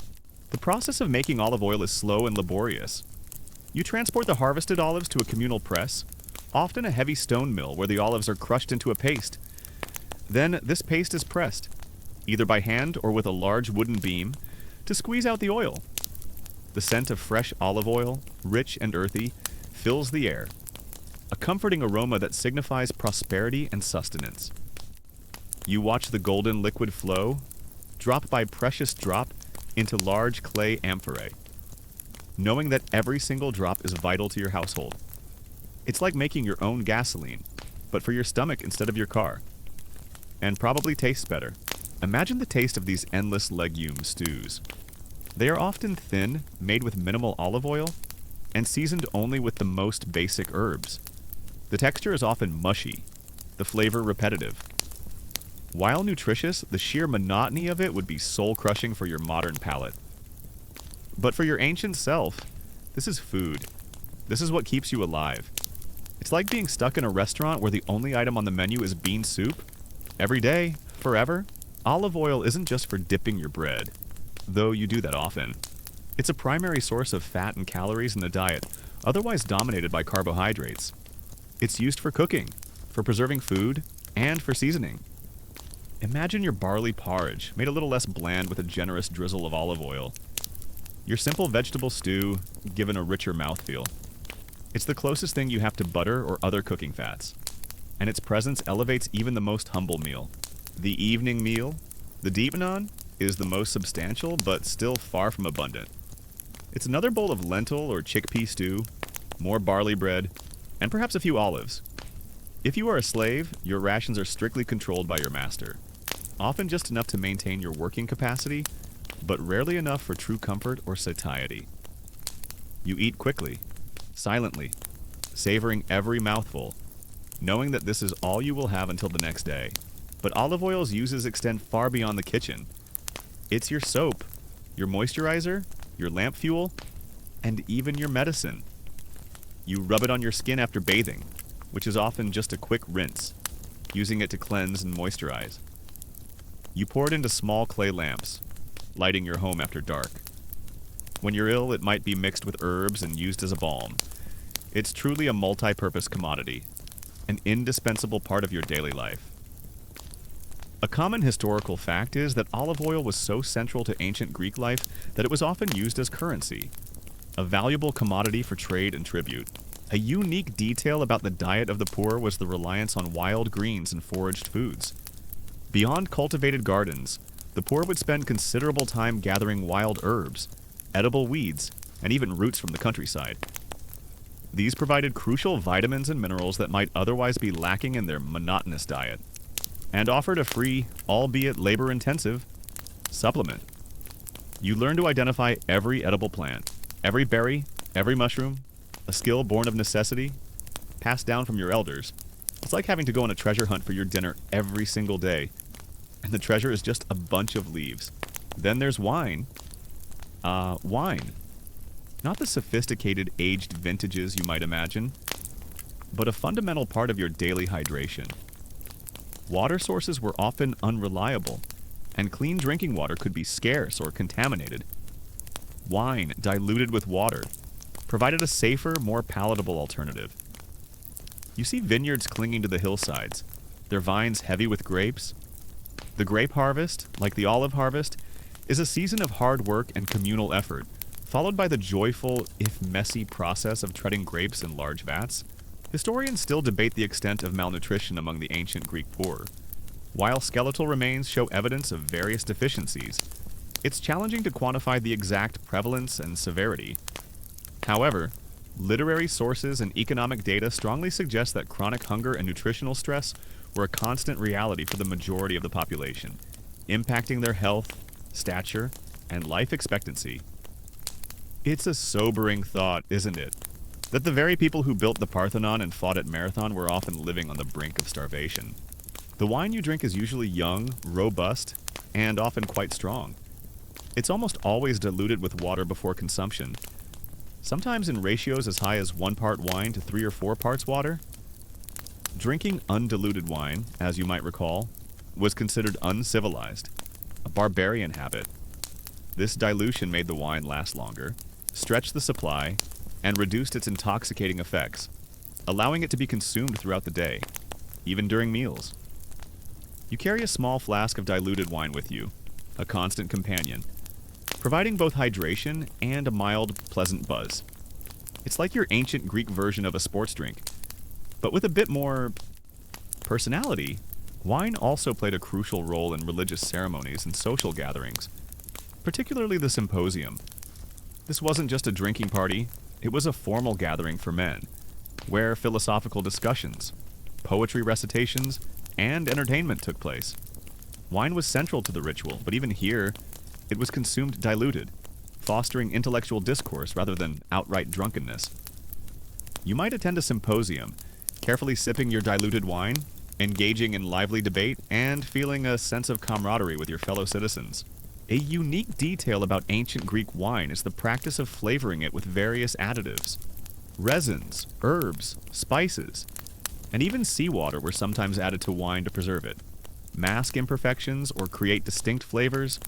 The process of making olive oil is slow and laborious. You transport the harvested olives to a communal press, often a heavy stone mill where the olives are crushed into a paste. Then this paste is pressed, either by hand or with a large wooden beam, to squeeze out the oil. The scent of fresh olive oil, rich and earthy, fills the air, a comforting aroma that signifies prosperity and sustenance. You watch the golden liquid flow, drop by precious drop, into large clay amphorae, knowing that every single drop is vital to your household. It's like making your own gasoline, but for your stomach instead of your car. And probably tastes better. Imagine the taste of these endless legume stews. They are often thin, made with minimal olive oil, and seasoned only with the most basic herbs. The texture is often mushy, the flavor repetitive. While nutritious, the sheer monotony of it would be soul-crushing for your modern palate. But for your ancient self, this is food. This is what keeps you alive. It's like being stuck in a restaurant where the only item on the menu is bean soup. Every day, forever. Olive oil isn't just for dipping your bread, though you do that often. It's a primary source of fat and calories in the diet, otherwise dominated by carbohydrates. It's used for cooking, for preserving food, and for seasoning. Imagine your barley porridge, made a little less bland with a generous drizzle of olive oil. Your simple vegetable stew, given a richer mouthfeel. It's the closest thing you have to butter or other cooking fats, and its presence elevates even the most humble meal. The evening meal, the deepanon, is the most substantial, but still far from abundant. It's another bowl of lentil or chickpea stew, more barley bread, and perhaps a few olives. If you are a slave, your rations are strictly controlled by your master, often just enough to maintain your working capacity, but rarely enough for true comfort or satiety. You eat quickly, silently, savoring every mouthful, knowing that this is all you will have until the next day. But olive oil's uses extend far beyond the kitchen. It's your soap, your moisturizer, your lamp fuel, and even your medicine. You rub it on your skin after bathing, which is often just a quick rinse, using it to cleanse and moisturize. You pour it into small clay lamps, lighting your home after dark. When you're ill, it might be mixed with herbs and used as a balm. It's truly a multi-purpose commodity, an indispensable part of your daily life. A common historical fact is that olive oil was so central to ancient Greek life that it was often used as currency, a valuable commodity for trade and tribute. A unique detail about the diet of the poor was the reliance on wild greens and foraged foods. Beyond cultivated gardens, the poor would spend considerable time gathering wild herbs, edible weeds, and even roots from the countryside. These provided crucial vitamins and minerals that might otherwise be lacking in their monotonous diet, and offered a free, albeit labor-intensive, supplement. You learn to identify every edible plant, every berry, every mushroom, a skill born of necessity, passed down from your elders. It's like having to go on a treasure hunt for your dinner every single day, and the treasure is just a bunch of leaves. Then there's wine. Wine. Not the sophisticated aged vintages you might imagine, but a fundamental part of your daily hydration. Water sources were often unreliable, and clean drinking water could be scarce or contaminated. Wine, diluted with water, provided a safer, more palatable alternative. You see vineyards clinging to the hillsides, their vines heavy with grapes. The grape harvest, like the olive harvest, is a season of hard work and communal effort, followed by the joyful, if messy, process of treading grapes in large vats. Historians still debate the extent of malnutrition among the ancient Greek poor. While skeletal remains show evidence of various deficiencies, it's challenging to quantify the exact prevalence and severity. However, literary sources and economic data strongly suggest that chronic hunger and nutritional stress were a constant reality for the majority of the population, impacting their health, stature, and life expectancy. It's a sobering thought, isn't it? That the very people who built the Parthenon and fought at Marathon were often living on the brink of starvation. The wine you drink is usually young, robust, and often quite strong. It's almost always diluted with water before consumption, sometimes in ratios as high as 1 part wine to 3 or 4 parts water. Drinking undiluted wine, as you might recall, was considered uncivilized, a barbarian habit. This dilution made the wine last longer, stretched the supply, and reduced its intoxicating effects, allowing it to be consumed throughout the day, even during meals. You carry a small flask of diluted wine with you, a constant companion, providing both hydration and a mild, pleasant buzz. It's like your ancient Greek version of a sports drink, but with a bit more personality. Wine also played a crucial role in religious ceremonies and social gatherings, particularly the symposium. This wasn't just a drinking party, it was a formal gathering for men, where philosophical discussions, poetry recitations, and entertainment took place. Wine was central to the ritual, but even here, it was consumed diluted, fostering intellectual discourse rather than outright drunkenness. You might attend a symposium, carefully sipping your diluted wine, engaging in lively debate, and feeling a sense of camaraderie with your fellow citizens. A unique detail about ancient Greek wine is the practice of flavoring it with various additives. Resins, herbs, spices, and even seawater were sometimes added to wine to preserve it, mask imperfections, or create distinct flavors.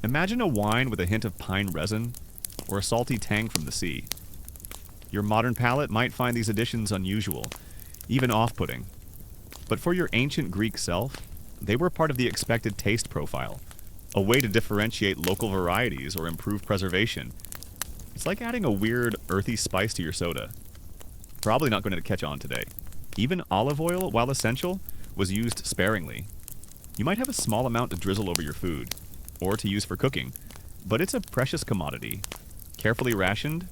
Imagine a wine with a hint of pine resin, or a salty tang from the sea. Your modern palate might find these additions unusual, even off-putting. But for your ancient Greek self, they were part of the expected taste profile, a way to differentiate local varieties or improve preservation. It's like adding a weird, earthy spice to your soda. Probably not going to catch on today. Even olive oil, while essential, was used sparingly. You might have a small amount to drizzle over your food, or to use for cooking, but it's a precious commodity. Carefully rationed,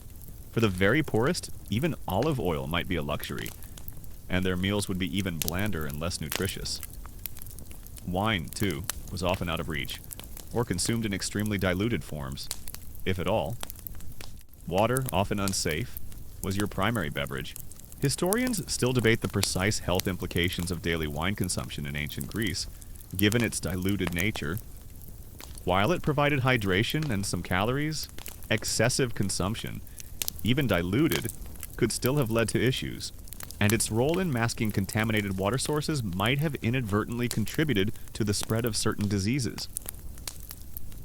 for the very poorest, even olive oil might be a luxury, and their meals would be even blander and less nutritious. Wine, too, was often out of reach, or consumed in extremely diluted forms, if at all. Water, often unsafe, was your primary beverage. Historians still debate the precise health implications of daily wine consumption in ancient Greece, given its diluted nature. While it provided hydration and some calories, excessive consumption, even diluted, could still have led to issues, and its role in masking contaminated water sources might have inadvertently contributed to the spread of certain diseases.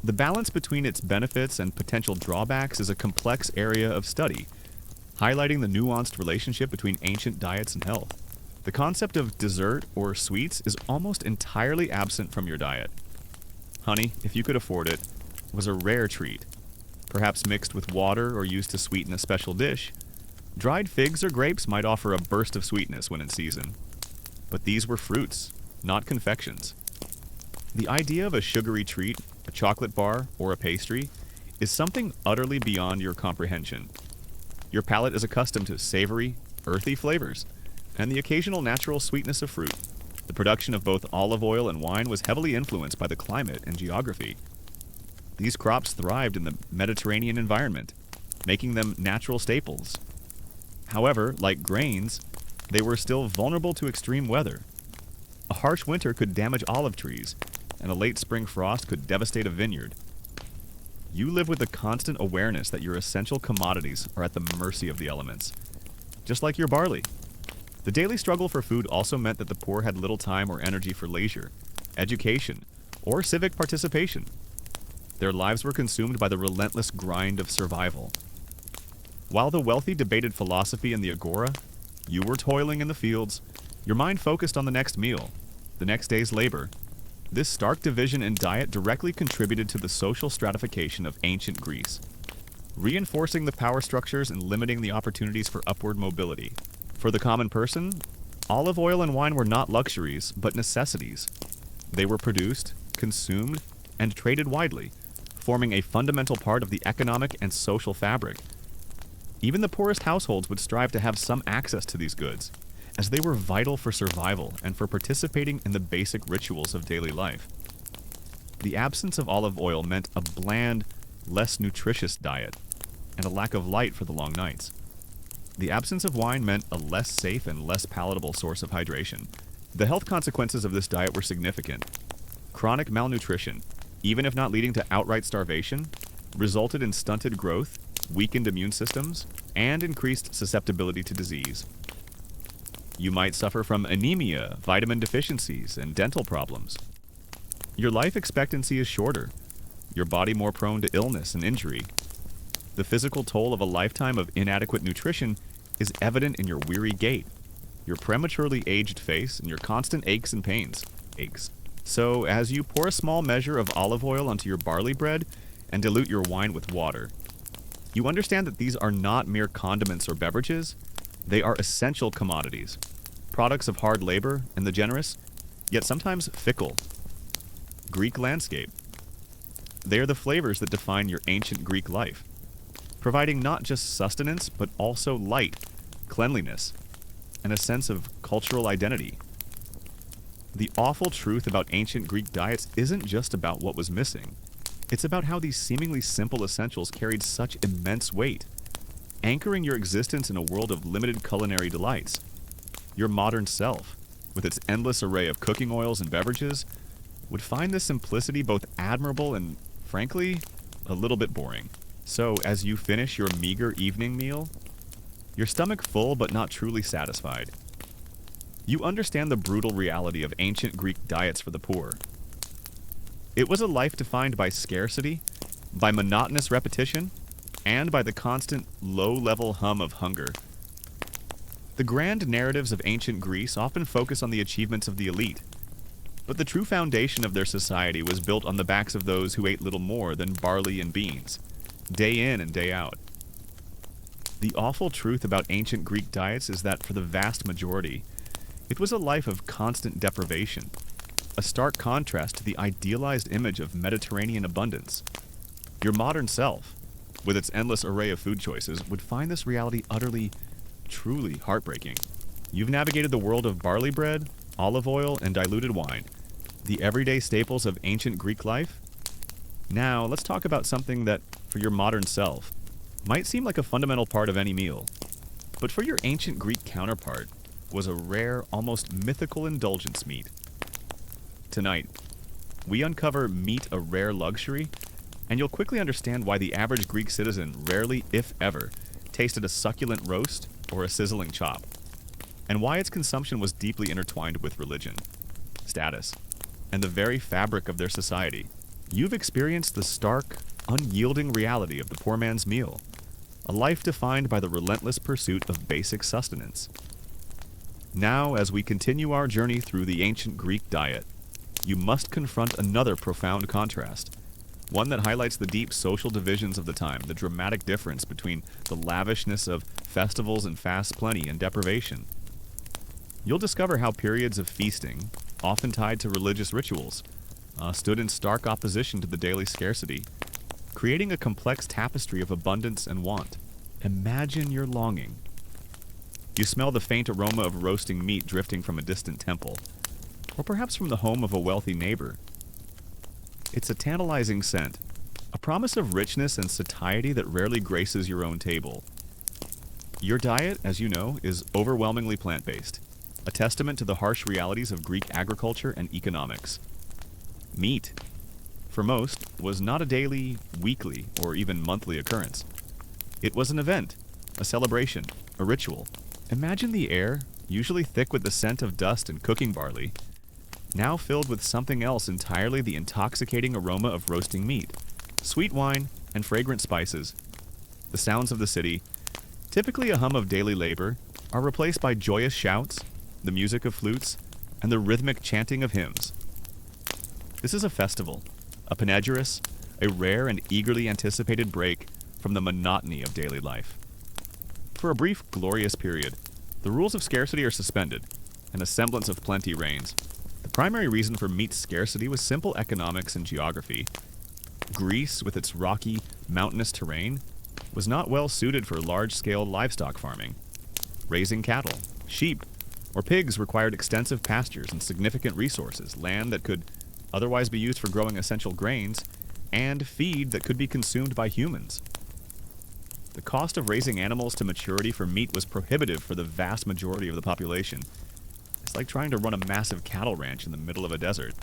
The balance between its benefits and potential drawbacks is a complex area of study, highlighting the nuanced relationship between ancient diets and health. The concept of dessert or sweets is almost entirely absent from your diet. Honey, if you could afford it, was a rare treat, perhaps mixed with water or used to sweeten a special dish. Dried figs or grapes might offer a burst of sweetness when in season. But these were fruits, not confections. The idea of a sugary treat, a chocolate bar, or a pastry is something utterly beyond your comprehension. Your palate is accustomed to savory, earthy flavors, and the occasional natural sweetness of fruit. The production of both olive oil and wine was heavily influenced by the climate and geography. These crops thrived in the Mediterranean environment, making them natural staples. However, like grains, they were still vulnerable to extreme weather. A harsh winter could damage olive trees, and a late spring frost could devastate a vineyard. You live with the constant awareness that your essential commodities are at the mercy of the elements, just like your barley. The daily struggle for food also meant that the poor had little time or energy for leisure, education, or civic participation. Their lives were consumed by the relentless grind of survival. While the wealthy debated philosophy in the agora, you were toiling in the fields, your mind focused on the next meal, the next day's labor. This stark division in diet directly contributed to the social stratification of ancient Greece, reinforcing the power structures and limiting the opportunities for upward mobility. For the common person, olive oil and wine were not luxuries, but necessities. They were produced, consumed, and traded widely, forming a fundamental part of the economic and social fabric. Even the poorest households would strive to have some access to these goods, as they were vital for survival and for participating in the basic rituals of daily life. The absence of olive oil meant a bland, less nutritious diet, and a lack of light for the long nights. The absence of wine meant a less safe and less palatable source of hydration. The health consequences of this diet were significant. Chronic malnutrition, even if not leading to outright starvation, resulted in stunted growth, weakened immune systems, and increased susceptibility to disease. You might suffer from anemia, vitamin deficiencies, and dental problems. Your life expectancy is shorter, your body more prone to illness and injury. The physical toll of a lifetime of inadequate nutrition is evident in your weary gait, your prematurely aged face, and your constant aches and pains. So, as you pour a small measure of olive oil onto your barley bread and dilute your wine with water, you understand that these are not mere condiments or beverages. They are essential commodities, products of hard labor and the generous, yet sometimes fickle, Greek landscape. They are the flavors that define your ancient Greek life, providing not just sustenance, but also light, cleanliness, and a sense of cultural identity. The awful truth about ancient Greek diets isn't just about what was missing. It's about how these seemingly simple essentials carried such immense weight, anchoring your existence in a world of limited culinary delights. Your modern self, with its endless array of cooking oils and beverages, would find this simplicity both admirable and, frankly, a little bit boring. So, as you finish your meager evening meal, your stomach full but not truly satisfied, you understand the brutal reality of ancient Greek diets for the poor. It was a life defined by scarcity, by monotonous repetition, and by the constant low-level hum of hunger. The grand narratives of ancient Greece often focus on the achievements of the elite, but the true foundation of their society was built on the backs of those who ate little more than barley and beans, day in and day out. The awful truth about ancient Greek diets is that for the vast majority, it was a life of constant deprivation, a stark contrast to the idealized image of Mediterranean abundance. Your modern self, with its endless array of food choices, would find this reality utterly, truly heartbreaking. You've navigated the world of barley bread, olive oil, and diluted wine, the everyday staples of ancient Greek life. Now, let's talk about something that, for your modern self, might seem like a fundamental part of any meal, but for your ancient Greek counterpart, was a rare, almost mythical indulgence meat. Tonight, we uncover meat a rare luxury, and you'll quickly understand why the average Greek citizen rarely, if ever, tasted a succulent roast or a sizzling chop, and why its consumption was deeply intertwined with religion, status, and the very fabric of their society. You've experienced the stark, unyielding reality of the poor man's meal, a life defined by the relentless pursuit of basic sustenance. Now, as we continue our journey through the ancient Greek diet, you must confront another profound contrast, one that highlights the deep social divisions of the time, the dramatic difference between the lavishness of festivals and fast plenty and deprivation. You'll discover how periods of feasting, often tied to religious rituals, stood in stark opposition to the daily scarcity, creating a complex tapestry of abundance and want. Imagine your longing. You smell the faint aroma of roasting meat drifting from a distant temple, or perhaps from the home of a wealthy neighbor. It's a tantalizing scent, a promise of richness and satiety that rarely graces your own table. Your diet, as you know, is overwhelmingly plant-based, a testament to the harsh realities of Greek agriculture and economics. Meat, for most, was not a daily, weekly, or even monthly occurrence. It was an event, a celebration, a ritual. Imagine the air, usually thick with the scent of dust and cooking barley, now filled with something else entirely, the intoxicating aroma of roasting meat, sweet wine, and fragrant spices. The sounds of the city, typically a hum of daily labor, are replaced by joyous shouts, the music of flutes, and the rhythmic chanting of hymns. This is a festival, a panegyris, a rare and eagerly anticipated break from the monotony of daily life. For a brief, glorious period, the rules of scarcity are suspended, and a semblance of plenty reigns. The primary reason for meat scarcity was simple economics and geography. Greece, with its rocky, mountainous terrain, was not well suited for large-scale livestock farming. Raising cattle, sheep, or pigs required extensive pastures and significant resources, land that could otherwise be used for growing essential grains, and feed that could be consumed by humans. The cost of raising animals to maturity for meat was prohibitive for the vast majority of the population. It's like trying to run a massive cattle ranch in the middle of a desert.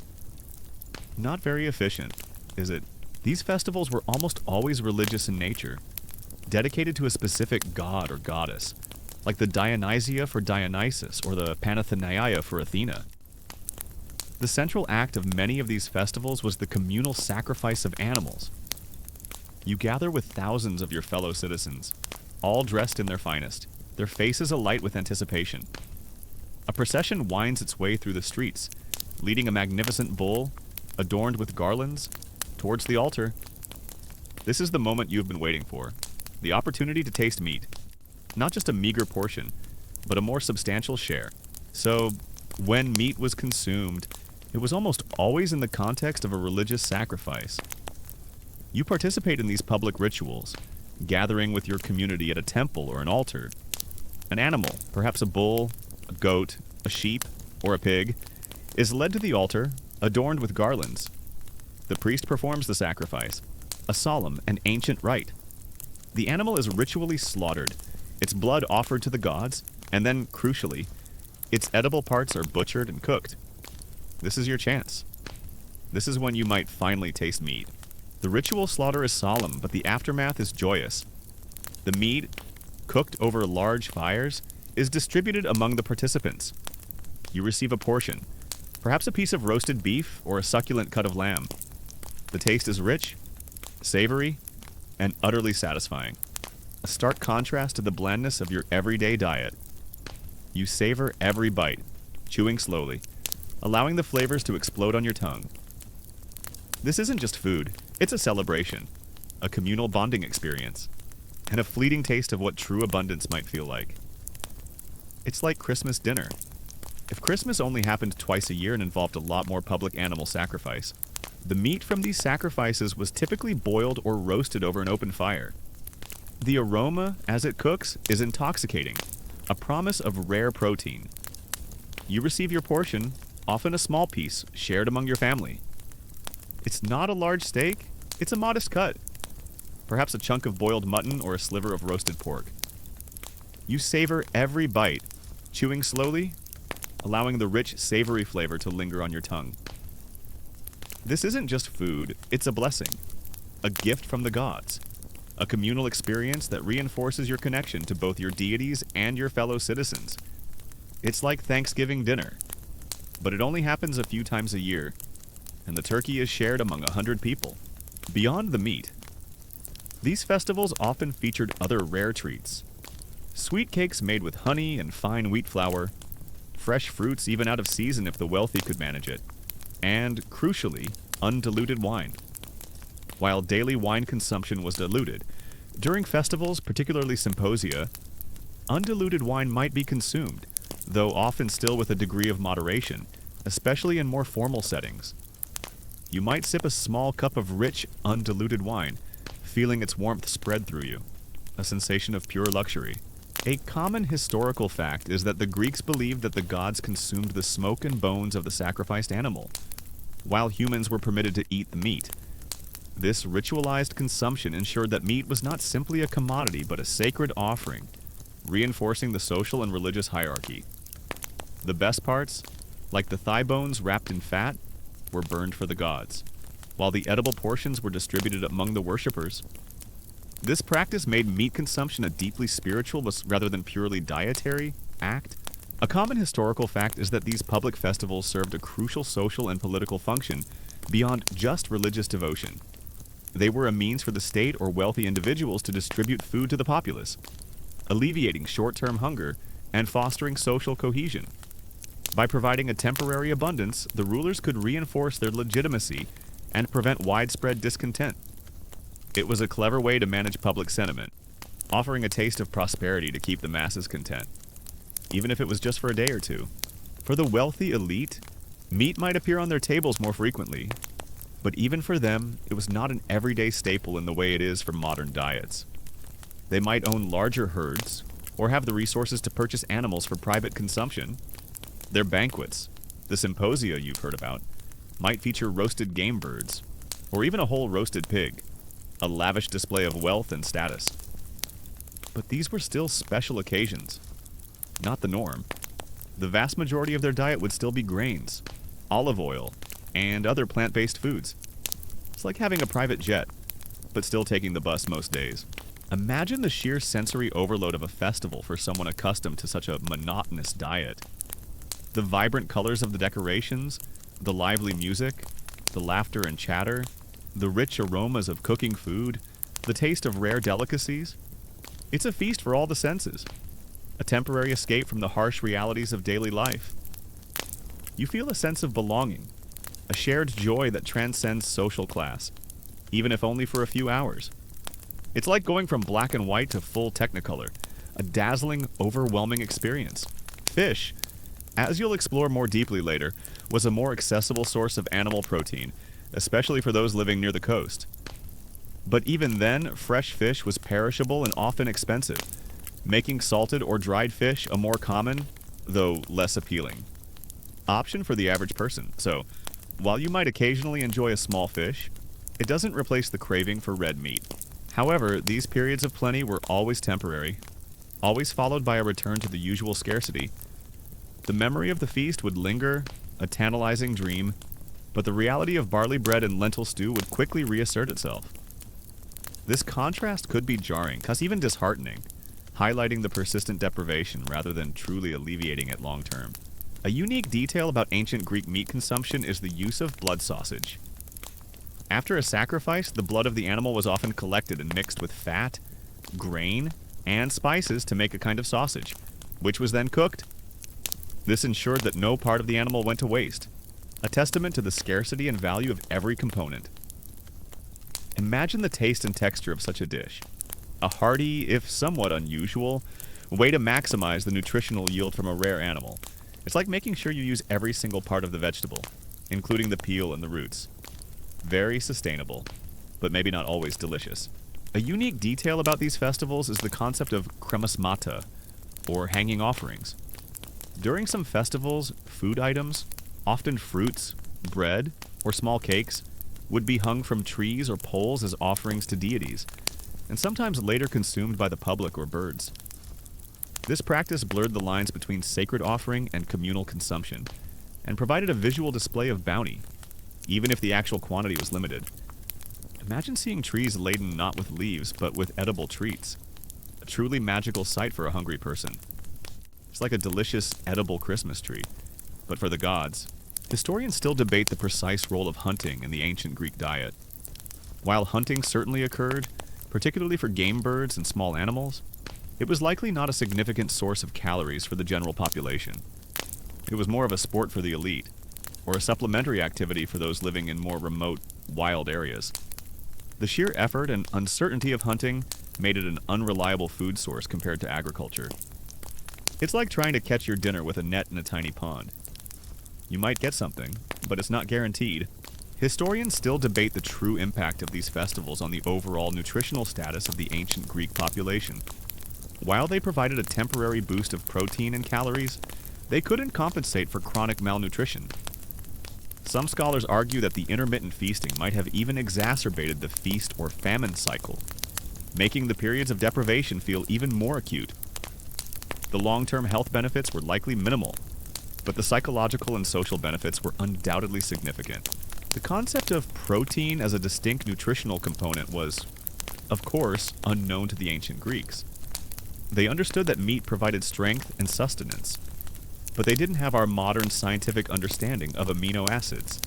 Not very efficient, is it? These festivals were almost always religious in nature, dedicated to a specific god or goddess, like the Dionysia for Dionysus or the Panathenaia for Athena. The central act of many of these festivals was the communal sacrifice of animals. You gather with thousands of your fellow citizens, all dressed in their finest, their faces alight with anticipation. A procession winds its way through the streets, leading a magnificent bull, adorned with garlands, towards the altar. This is the moment you've been waiting for, the opportunity to taste meat. Not just a meager portion, but a more substantial share. So, when meat was consumed, it was almost always in the context of a religious sacrifice. You participate in these public rituals, gathering with your community at a temple or an altar. An animal, perhaps a bull, a goat, a sheep, or a pig, is led to the altar, adorned with garlands. The priest performs the sacrifice, a solemn and ancient rite. The animal is ritually slaughtered, its blood offered to the gods, and then, crucially, its edible parts are butchered and cooked. This is your chance. This is when you might finally taste meat. The ritual slaughter is solemn, but the aftermath is joyous. The meat, cooked over large fires, is distributed among the participants. You receive a portion, perhaps a piece of roasted beef or a succulent cut of lamb. The taste is rich, savory, and utterly satisfying. A stark contrast to the blandness of your everyday diet. You savor every bite, chewing slowly, allowing the flavors to explode on your tongue. This isn't just food, it's a celebration, a communal bonding experience, and a fleeting taste of what true abundance might feel like. It's like Christmas dinner. If Christmas only happened twice a year and involved a lot more public animal sacrifice, the meat from these sacrifices was typically boiled or roasted over an open fire. The aroma, as it cooks, is intoxicating, a promise of rare protein. You receive your portion, often a small piece, shared among your family. It's not a large steak, it's a modest cut. Perhaps a chunk of boiled mutton or a sliver of roasted pork. You savor every bite, chewing slowly, allowing the rich, savory flavor to linger on your tongue. This isn't just food, it's a blessing, a gift from the gods, a communal experience that reinforces your connection to both your deities and your fellow citizens. It's like Thanksgiving dinner, but it only happens a few times a year, and the turkey is shared among 100 people. Beyond the meat, these festivals often featured other rare treats. Sweet cakes made with honey and fine wheat flour, fresh fruits even out of season if the wealthy could manage it, and, crucially, undiluted wine. While daily wine consumption was diluted, during festivals, particularly symposia, undiluted wine might be consumed, though often still with a degree of moderation, especially in more formal settings. You might sip a small cup of rich, undiluted wine, feeling its warmth spread through you. a sensation of pure luxury. A common historical fact is that the Greeks believed that the gods consumed the smoke and bones of the sacrificed animal, while humans were permitted to eat the meat. This ritualized consumption ensured that meat was not simply a commodity but a sacred offering, reinforcing the social and religious hierarchy. The best parts, like the thigh bones wrapped in fat, were burned for the gods, while the edible portions were distributed among the worshippers. This practice made meat consumption a deeply spiritual rather than purely dietary act. A common historical fact is that these public festivals served a crucial social and political function beyond just religious devotion. They were a means for the state or wealthy individuals to distribute food to the populace, alleviating short-term hunger and fostering social cohesion. By providing a temporary abundance, the rulers could reinforce their legitimacy and prevent widespread discontent. It was a clever way to manage public sentiment, offering a taste of prosperity to keep the masses content, even if it was just for a day or two. For the wealthy elite, meat might appear on their tables more frequently, but even for them, it was not an everyday staple in the way it is for modern diets. They might own larger herds, or have the resources to purchase animals for private consumption. Their banquets, the symposia you've heard about, might feature roasted game birds, or even a whole roasted pig, a lavish display of wealth and status. But these were still special occasions, not the norm. The vast majority of their diet would still be grains, olive oil, and other plant-based foods. It's like having a private jet, but still taking the bus most days. Imagine the sheer sensory overload of a festival for someone accustomed to such a monotonous diet. The vibrant colors of the decorations, the lively music, the laughter and chatter, the rich aromas of cooking food, the taste of rare delicacies. It's a feast for all the senses, a temporary escape from the harsh realities of daily life. You feel a sense of belonging, a shared joy that transcends social class, even if only for a few hours. It's like going from black and white to full technicolor, a dazzling, overwhelming experience. Fish, as you'll explore more deeply later, was a more accessible source of animal protein, especially for those living near the coast. But even then, fresh fish was perishable and often expensive, making salted or dried fish a more common, though less appealing, option for the average person. So, while you might occasionally enjoy a small fish, it doesn't replace the craving for red meat. However, these periods of plenty were always temporary, always followed by a return to the usual scarcity. The memory of the feast would linger, a tantalizing dream, but the reality of barley bread and lentil stew would quickly reassert itself. This contrast could be jarring, thus even disheartening, highlighting the persistent deprivation rather than truly alleviating it long term. A unique detail about ancient Greek meat consumption is the use of blood sausage. After a sacrifice, the blood of the animal was often collected and mixed with fat, grain, and spices to make a kind of sausage, which was then cooked. This ensured that no part of the animal went to waste, a testament to the scarcity and value of every component. Imagine the taste and texture of such a dish. A hearty, if somewhat unusual, way to maximize the nutritional yield from a rare animal. It's like making sure you use every single part of the vegetable, including the peel and the roots. Very sustainable, but maybe not always delicious. A unique detail about these festivals is the concept of kremasmata, or hanging offerings. During some festivals, food items, often fruits, bread, or small cakes, would be hung from trees or poles as offerings to deities, and sometimes later consumed by the public or birds. This practice blurred the lines between sacred offering and communal consumption, and provided a visual display of bounty, even if the actual quantity was limited. Imagine seeing trees laden not with leaves, but with edible treats. A truly magical sight for a hungry person. It's like a delicious, edible Christmas tree, but for the gods. Historians still debate the precise role of hunting in the ancient Greek diet. While hunting certainly occurred, particularly for game birds and small animals, it was likely not a significant source of calories for the general population. It was more of a sport for the elite, or a supplementary activity for those living in more remote, wild areas. The sheer effort and uncertainty of hunting made it an unreliable food source compared to agriculture. It's like trying to catch your dinner with a net in a tiny pond. You might get something, but it's not guaranteed. Historians still debate the true impact of these festivals on the overall nutritional status of the ancient Greek population. While they provided a temporary boost of protein and calories, they couldn't compensate for chronic malnutrition. Some scholars argue that the intermittent feasting might have even exacerbated the feast or famine cycle, making the periods of deprivation feel even more acute. The long-term health benefits were likely minimal, but the psychological and social benefits were undoubtedly significant. The concept of protein as a distinct nutritional component was, of course, unknown to the ancient Greeks. They understood that meat provided strength and sustenance, but they didn't have our modern scientific understanding of amino acids.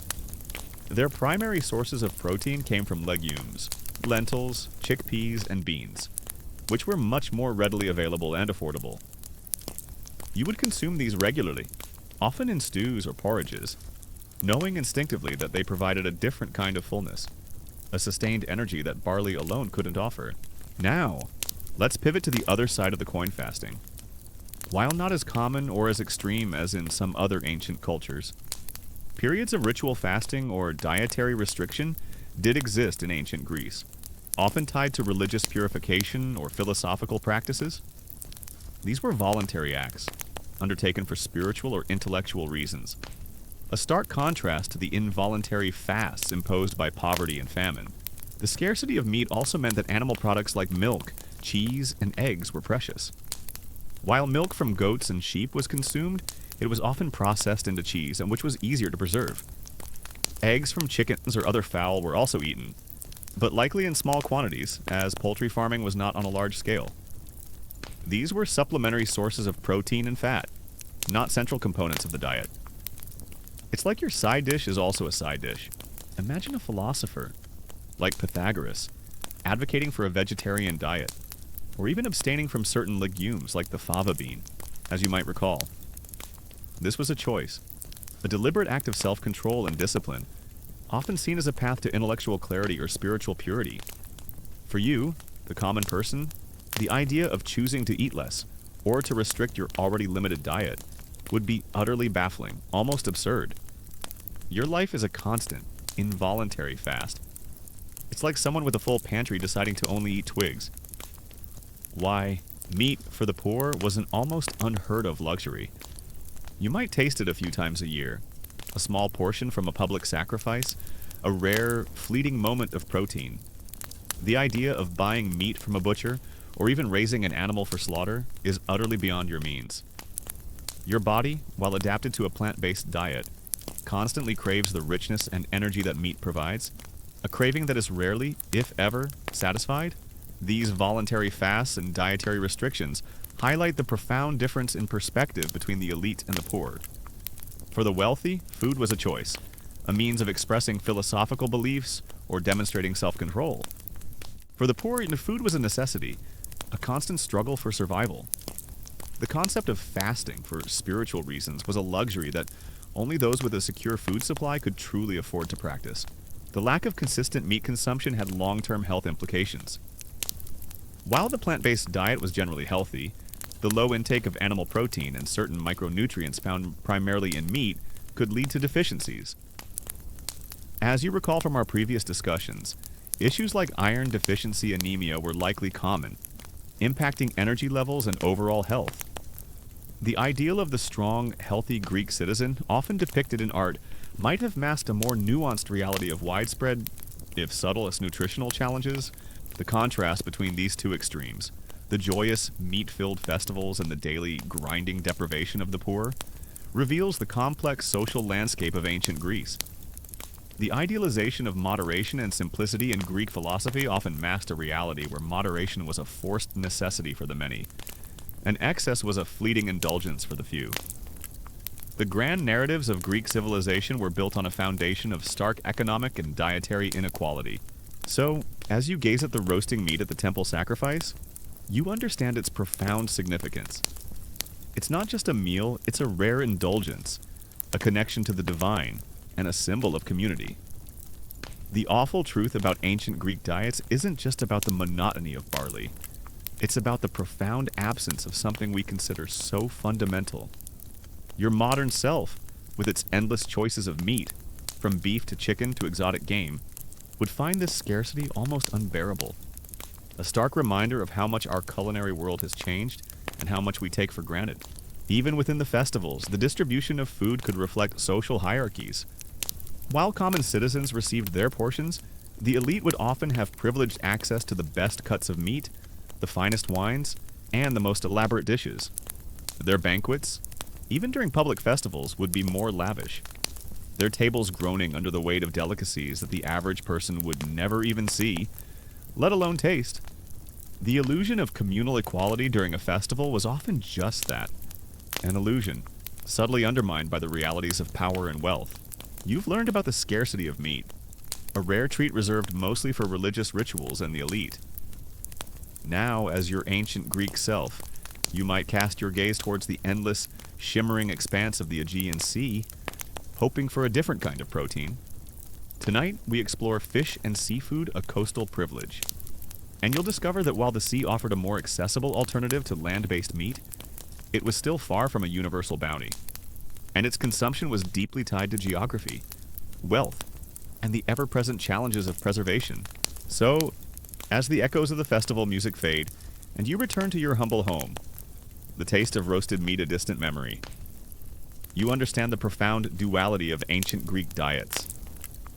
Their primary sources of protein came from legumes, lentils, chickpeas, and beans, which were much more readily available and affordable. You would consume these regularly, often in stews or porridges, knowing instinctively that they provided a different kind of fullness, a sustained energy that barley alone couldn't offer. Now, let's pivot to the other side of the coin fasting. While not as common or as extreme as in some other ancient cultures, periods of ritual fasting or dietary restriction did exist in ancient Greece, often tied to religious purification or philosophical practices. These were voluntary acts, undertaken for spiritual or intellectual reasons, a stark contrast to the involuntary fasts imposed by poverty and famine. The scarcity of meat also meant that animal products like milk, cheese, and eggs were precious. While milk from goats and sheep was consumed, it was often processed into cheese, and which was easier to preserve. Eggs from chickens or other fowl were also eaten, but likely in small quantities, as poultry farming was not on a large scale. These were supplementary sources of protein and fat, not central components of the diet. It's like your side dish is also a side dish. Imagine a philosopher, like Pythagoras, advocating for a vegetarian diet, or even abstaining from certain legumes like the fava bean, as you might recall. This was a choice, a deliberate act of self-control and discipline, often seen as a path to intellectual clarity or spiritual purity. For you, the common person, the idea of choosing to eat less, or to restrict your already limited diet, would be utterly baffling, almost absurd. Your life is a constant, involuntary fast. It's like someone with a full pantry deciding to only eat twigs. Why, meat for the poor was an almost unheard of luxury. You might taste it a few times a year, a small portion from a public sacrifice, a rare, fleeting moment of protein. The idea of buying meat from a butcher, or even raising an animal for slaughter, is utterly beyond your means. Your body, while adapted to a plant-based diet, constantly craves the richness and energy that meat provides, a craving that is rarely, if ever, satisfied. These voluntary fasts and dietary restrictions highlight the profound difference in perspective between the elite and the poor. For the wealthy, food was a choice, a means of expressing philosophical beliefs or demonstrating self-control. For the poor, food was a necessity, a constant struggle for survival. The concept of fasting for spiritual reasons was a luxury that only those with a secure food supply could truly afford to practice. The lack of consistent meat consumption had long-term health implications. While the plant-based diet was generally healthy, the low intake of animal protein and certain micronutrients found primarily in meat could lead to deficiencies. As you recall from our previous discussions, issues like iron deficiency anemia were likely common, impacting energy levels and overall health. The ideal of the strong, healthy Greek citizen, often depicted in art, might have masked a more nuanced reality of widespread, if subtle as nutritional challenges. The contrast between these two extremes, the joyous, meat-filled festivals and the daily, grinding deprivation of the poor, reveals the complex social landscape of ancient Greece. The idealization of moderation and simplicity in Greek philosophy often masked a reality where moderation was a forced necessity for the many, and excess was a fleeting indulgence for the few. The grand narratives of Greek civilization were built on a foundation of stark economic and dietary inequality. So, as you gaze at the roasting meat at the temple sacrifice, you understand its profound significance. It's not just a meal, it's a rare indulgence, a connection to the divine, and a symbol of community. The awful truth about ancient Greek diets isn't just about the monotony of barley. It's about the profound absence of something we consider so fundamental. Your modern self, with its endless choices of meat, from beef to chicken to exotic game, would find this scarcity almost unbearable. A stark reminder of how much our culinary world has changed and how much we take for granted. Even within the festivals, the distribution of food could reflect social hierarchies. While common citizens received their portions, the elite would often have privileged access to the best cuts of meat, the finest wines, and the most elaborate dishes. Their banquets, even during public festivals, would be more lavish, their tables groaning under the weight of delicacies that the average person would never even see, let alone taste. The illusion of communal equality during a festival was often just that, an illusion, subtly undermined by the realities of power and wealth. You've learned about the scarcity of meat, a rare treat reserved mostly for religious rituals and the elite. Now, as your ancient Greek self, you might cast your gaze towards the endless, shimmering expanse of the Aegean Sea, hoping for a different kind of protein. Tonight, we explore fish and seafood, a coastal privilege. And you'll discover that while the sea offered a more accessible alternative to land-based meat, it was still far from a universal bounty. And its consumption was deeply tied to geography, wealth, and the ever-present challenges of preservation. So, as the echoes of the festival music fade, and you return to your humble home, the taste of roasted meat a distant memory, you understand the profound duality of ancient Greek diets.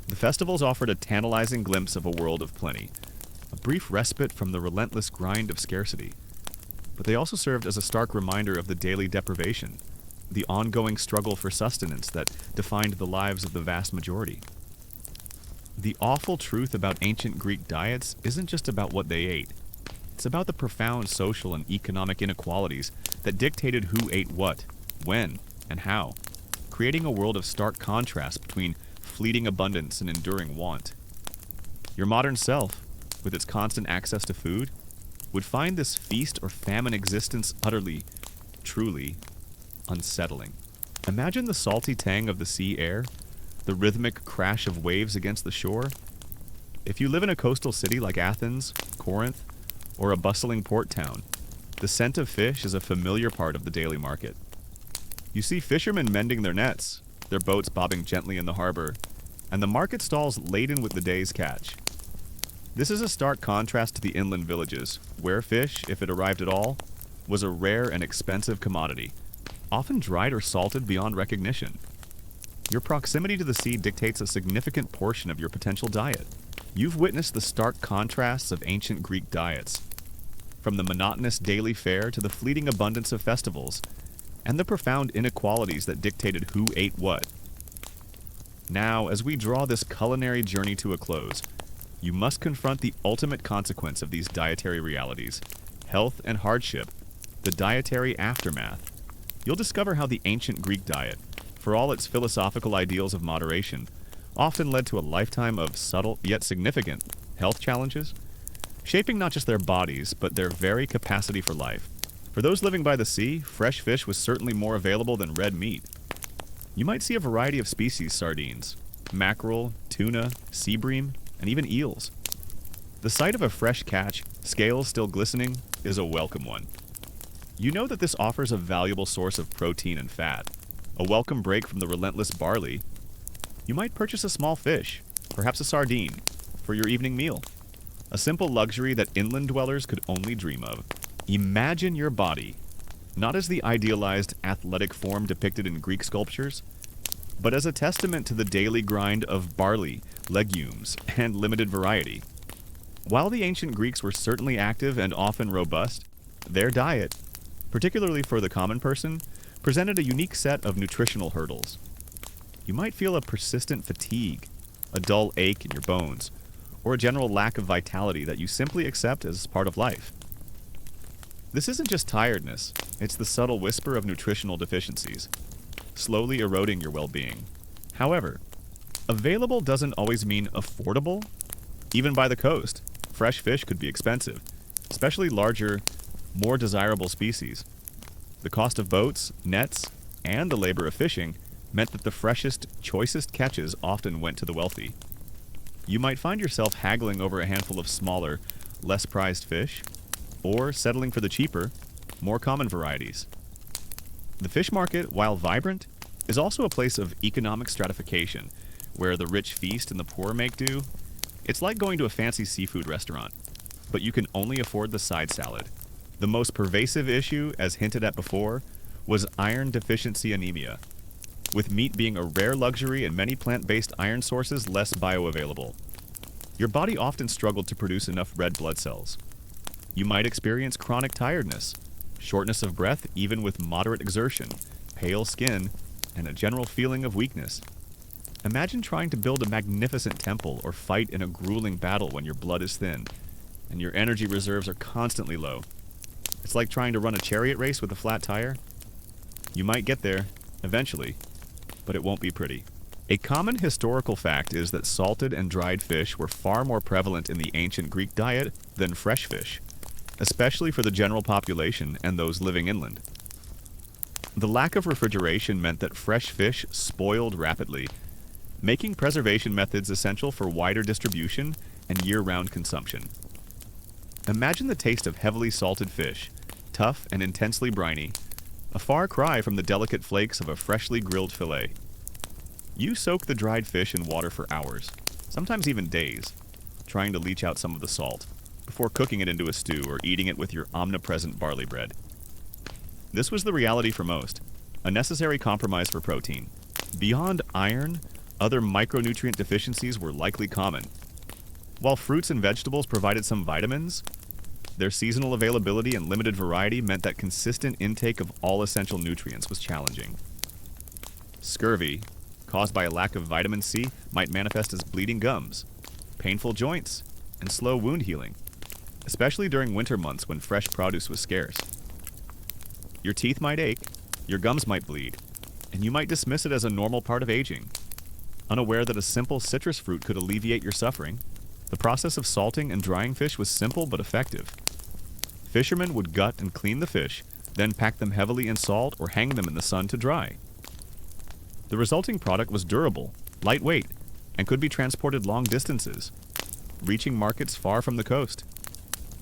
The festivals offered a tantalizing glimpse of a world of plenty, a brief respite from the relentless grind of scarcity. But they also served as a stark reminder of the daily deprivation, the ongoing struggle for sustenance that defined the lives of the vast majority. The awful truth about ancient Greek diets isn't just about what they ate. It's about the profound social and economic inequalities that dictated who ate what, when, and how, creating a world of stark contrast between fleeting abundance and enduring want. Your modern self, with its constant access to food, would find this feast or famine existence utterly, truly unsettling. Imagine the salty tang of the sea air, the rhythmic crash of waves against the shore. If you live in a coastal city like Athens, Corinth, or a bustling port town, the scent of fish is a familiar part of the daily market. You see fishermen mending their nets, their boats bobbing gently in the harbor, and the market stalls laden with the day's catch. This is a stark contrast to the inland villages, where fish, if it arrived at all, was a rare and expensive commodity, often dried or salted beyond recognition. Your proximity to the sea dictates a significant portion of your potential diet. You've witnessed the stark contrasts of ancient Greek diets, from the monotonous daily fare to the fleeting abundance of festivals, and the profound inequalities that dictated who ate what. Now, as we draw this culinary journey to a close, you must confront the ultimate consequence of these dietary realities, health and hardship, the dietary aftermath. You'll discover how the ancient Greek diet, for all its philosophical ideals of moderation, often led to a lifetime of subtle yet significant health challenges, shaping not just their bodies, but their very capacity for life. For those living by the sea, fresh fish was certainly more available than red meat. You might see a variety of species sardines, mackerel, tuna, sea bream, and even eels. The sight of a fresh catch, scales still glistening, is a welcome one. You know that this offers a valuable source of protein and fat, a welcome break from the relentless barley. You might purchase a small fish, perhaps a sardine, for your evening meal, a simple luxury that inland dwellers could only dream of. Imagine your body, not as the idealized athletic form depicted in Greek sculptures, but as a testament to the daily grind of barley, legumes, and limited variety. While the ancient Greeks were certainly active and often robust, their diet, particularly for the common person, presented a unique set of nutritional hurdles. You might feel a persistent fatigue, a dull ache in your bones, or a general lack of vitality that you simply accept as part of life. This isn't just tiredness, it's the subtle whisper of nutritional deficiencies, slowly eroding your well-being. However, available doesn't always mean affordable. Even by the coast, fresh fish could be expensive, especially larger, more desirable species. The cost of boats, nets, and the labor of fishing meant that the freshest, choicest catches often went to the wealthy. You might find yourself haggling over a handful of smaller, less prized fish, or settling for the cheaper, more common varieties. The fish market, while vibrant, is also a place of economic stratification, where the rich feast and the poor make do, it's like going to a fancy seafood restaurant, but you can only afford the side salad. The most pervasive issue, as hinted at before, was iron deficiency anemia, with meat being a rare luxury and many plant-based iron sources less bioavailable. Your body often struggled to produce enough red blood cells. You might experience chronic tiredness, shortness of breath even with moderate exertion, pale skin, and a general feeling of weakness. Imagine trying to build a magnificent temple or fight in a grueling battle when your blood is thin and your energy reserves are constantly low. It's like trying to run a chariot race with a flat tire. You might get there, eventually, but it won't be pretty. A common historical fact is that salted and dried fish were far more prevalent in the ancient Greek diet than fresh fish, especially for the general population and those living inland. The lack of refrigeration meant that fresh fish spoiled rapidly, making preservation methods essential for wider distribution and year-round consumption. Imagine the taste of heavily salted fish, tough and intensely briny, a far cry from the delicate flakes of a freshly grilled fillet. You soak the dried fish in water for hours, sometimes even days, trying to leach out some of the salt, before cooking it into a stew or eating it with your omnipresent barley bread. This was the reality for most, a necessary compromise for protein. Beyond iron, other micronutrient deficiencies were likely common. While fruits and vegetables provided some vitamins, their seasonal availability and limited variety meant that consistent intake of all essential nutrients was challenging. Scurvy, caused by a lack of vitamin C, might manifest as bleeding gums, painful joints, and slow wound healing, especially during winter months when fresh produce was scarce. Your teeth might ache, your gums might bleed, and you might dismiss it as a normal part of aging. Unaware that a simple citrus fruit could alleviate your suffering, the process of salting and drying fish was simple but effective. Fishermen would gut and clean the fish, then pack them heavily in salt or hang them in the sun to dry. The resulting product was durable, lightweight, and could be transported long distances, reaching markets far from the coast.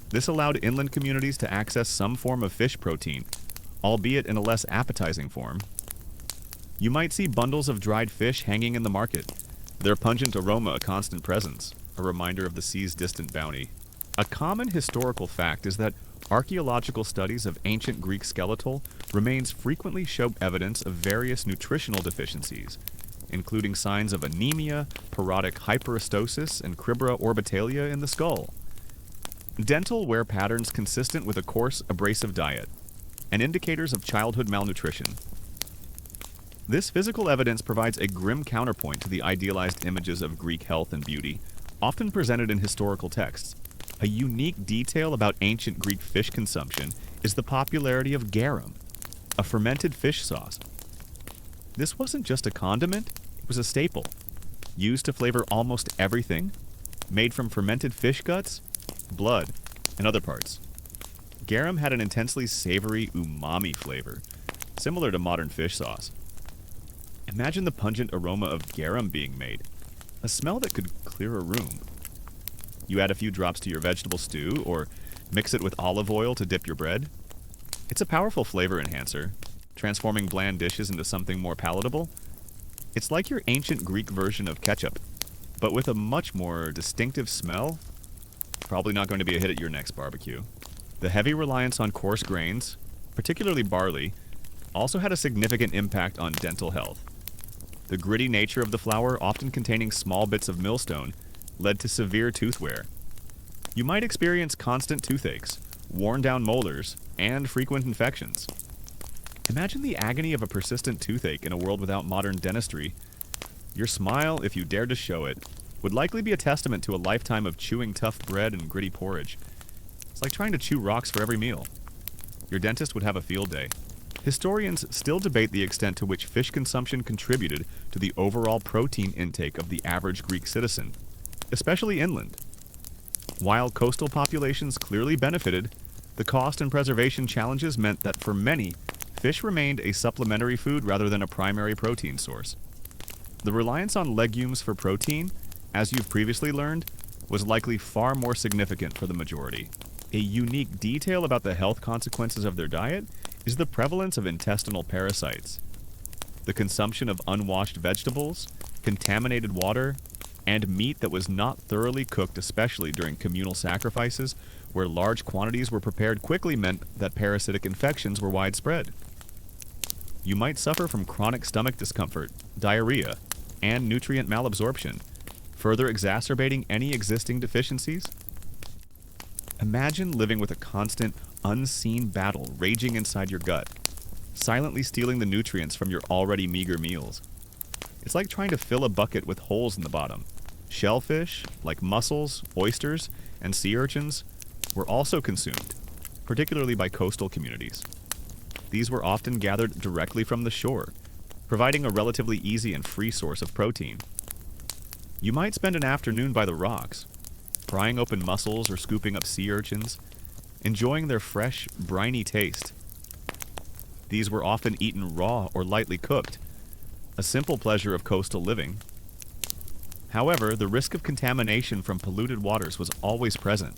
This allowed inland communities to access some form of fish protein, albeit in a less appetizing form. You might see bundles of dried fish hanging in the market, their pungent aroma a constant presence, a reminder of the sea's distant bounty. A common historical fact is that archaeological studies of ancient Greek skeletal remains frequently show evidence of various nutritional deficiencies, including signs of anemia, parodic hyperestosis, and cribra orbitalia in the skull. Dental wear patterns consistent with a coarse, abrasive diet, and indicators of childhood malnutrition. This physical evidence provides a grim counterpoint to the idealized images of Greek health and beauty, often presented in historical texts. A unique detail about ancient Greek fish consumption is the popularity of garum, a fermented fish sauce. This wasn't just a condiment, it was a staple, used to flavor almost everything, made from fermented fish guts, blood, and other parts. Garum had an intensely savory umami flavor, similar to modern fish sauce. Imagine the pungent aroma of garum being made, a smell that could clear a room. You add a few drops to your vegetable stew, or mix it with olive oil to dip your bread. It's a powerful flavor enhancer, transforming bland dishes into something more palatable. It's like your ancient Greek version of ketchup, but with a much more distinctive smell. Probably not going to be a hit at your next barbecue. The heavy reliance on coarse grains, particularly barley, also had a significant impact on dental health. The gritty nature of the flour, often containing small bits of millstone, led to severe tooth wear. You might experience constant toothaches, worn-down molars, and frequent infections. Imagine the agony of a persistent toothache in a world without modern dentistry. Your smile, if you dared to show it, would likely be a testament to a lifetime of chewing tough bread and gritty porridge. It's like trying to chew rocks for every meal. Your dentist would have a field day. Historians still debate the extent to which fish consumption contributed to the overall protein intake of the average Greek citizen, especially inland. While coastal populations clearly benefited, the cost and preservation challenges meant that for many, fish remained a supplementary food rather than a primary protein source. The reliance on legumes for protein, as you've previously learned, was likely far more significant for the majority. A unique detail about the health consequences of their diet is the prevalence of intestinal parasites. The consumption of unwashed vegetables, contaminated water, and meat that was not thoroughly cooked, especially during communal sacrifices, where large quantities were prepared quickly, meant that parasitic infections were widespread. You might suffer from chronic stomach discomfort, diarrhea, and nutrient malabsorption, further exacerbating any existing deficiencies. Imagine living with a constant, unseen battle raging inside your gut, silently stealing the nutrients from your already meager meals. It's like trying to fill a bucket with holes in the bottom. Shellfish, like mussels, oysters, and sea urchins, were also consumed, particularly by coastal communities. These were often gathered directly from the shore, providing a relatively easy and free source of protein. You might spend an afternoon by the rocks, prying open mussels or scooping up sea urchins, enjoying their fresh, briny taste. These were often eaten raw or lightly cooked, a simple pleasure of coastal living. However, the risk of contamination from polluted waters was always present,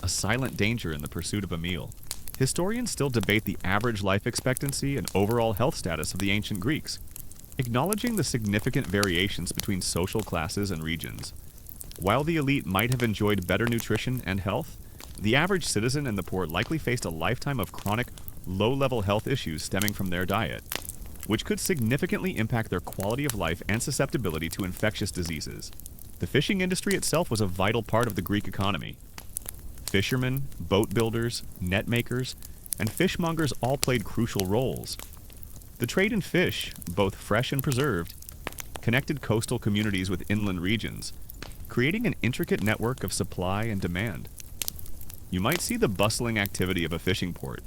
a silent danger in the pursuit of a meal. Historians still debate the average life expectancy and overall health status of the ancient Greeks, acknowledging the significant variations between social classes and regions. While the elite might have enjoyed better nutrition and health, the average citizen and the poor likely faced a lifetime of chronic, low-level health issues stemming from their diet, which could significantly impact their quality of life and susceptibility to infectious diseases. The fishing industry itself was a vital part of the Greek economy. Fishermen, boat builders, net makers, and fishmongers all played crucial roles. The trade in fish, both fresh and preserved, connected coastal communities with inland regions, creating an intricate network of supply and demand. You might see the bustling activity of a fishing port,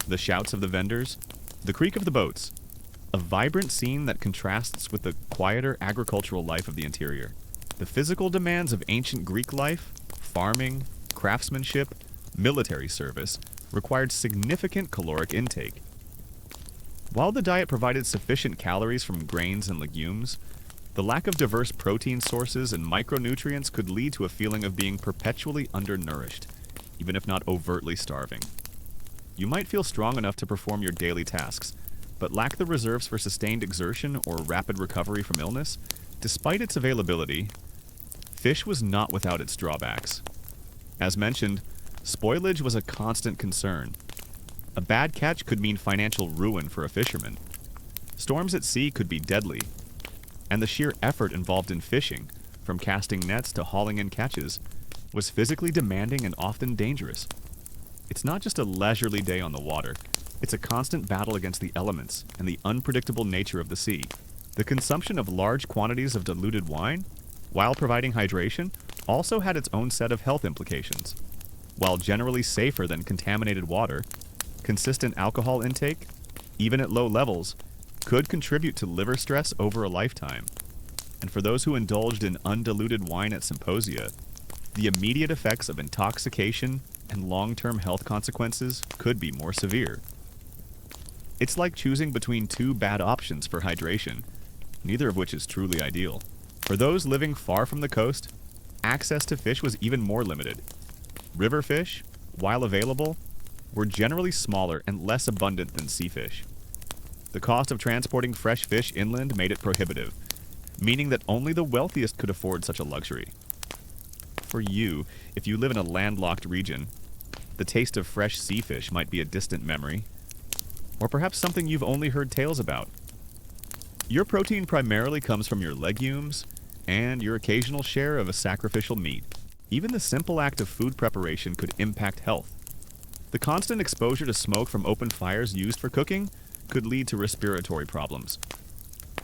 the shouts of the vendors, the creak of the boats, a vibrant scene that contrasts with the quieter agricultural life of the interior. The physical demands of ancient Greek life, farming, craftsmanship, military service, required significant caloric intake. While the diet provided sufficient calories from grains and legumes, the lack of diverse protein sources and micronutrients could lead to a feeling of being perpetually undernourished, even if not overtly starving. You might feel strong enough to perform your daily tasks, but lack the reserves for sustained exertion or rapid recovery from illness. Despite its availability, fish was not without its drawbacks. As mentioned, spoilage was a constant concern. A bad catch could mean financial ruin for a fisherman. Storms at sea could be deadly, and the sheer effort involved in fishing, from casting nets to hauling in catches, was physically demanding and often dangerous. It's not just a leisurely day on the water, it's a constant battle against the elements and the unpredictable nature of the sea. The consumption of large quantities of diluted wine, while providing hydration, also had its own set of health implications. While generally safer than contaminated water, consistent alcohol intake, even at low levels, could contribute to liver stress over a lifetime. And for those who indulged in undiluted wine at symposia, the immediate effects of intoxication and long-term health consequences could be more severe. It's like choosing between two bad options for hydration, neither of which is truly ideal. For those living far from the coast, access to fish was even more limited. River fish, while available, were generally smaller and less abundant than sea fish. The cost of transporting fresh fish inland made it prohibitive, meaning that only the wealthiest could afford such a luxury. For you, if you live in a landlocked region, the taste of fresh sea fish might be a distant memory, or perhaps something you've only heard tales about. Your protein primarily comes from your legumes and your occasional share of a sacrificial meat. Even the simple act of food preparation could impact health. The constant exposure to smoke from open fires used for cooking could lead to respiratory problems.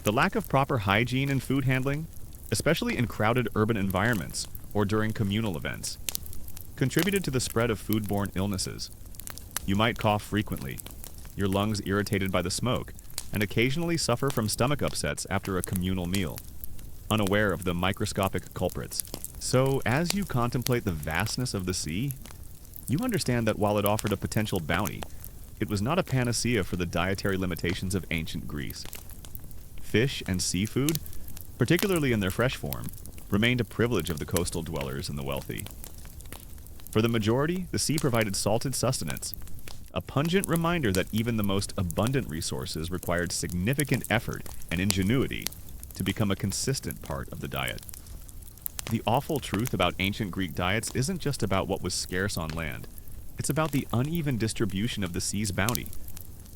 The lack of proper hygiene in food handling, especially in crowded urban environments or during communal events, contributed to the spread of foodborne illnesses. You might cough frequently, your lungs irritated by the smoke, and occasionally suffer from stomach upsets after a communal meal, unaware of the microscopic culprits. So, as you contemplate the vastness of the sea, you understand that while it offered a potential bounty, it was not a panacea for the dietary limitations of ancient Greece. Fish and seafood, particularly in their fresh form, remained a privilege of the coastal dwellers and the wealthy. For the majority, the sea provided salted sustenance, a pungent reminder that even the most abundant resources required significant effort and ingenuity to become a consistent part of the diet. The awful truth about ancient Greek diets isn't just about what was scarce on land. It's about the uneven distribution of the sea's bounty.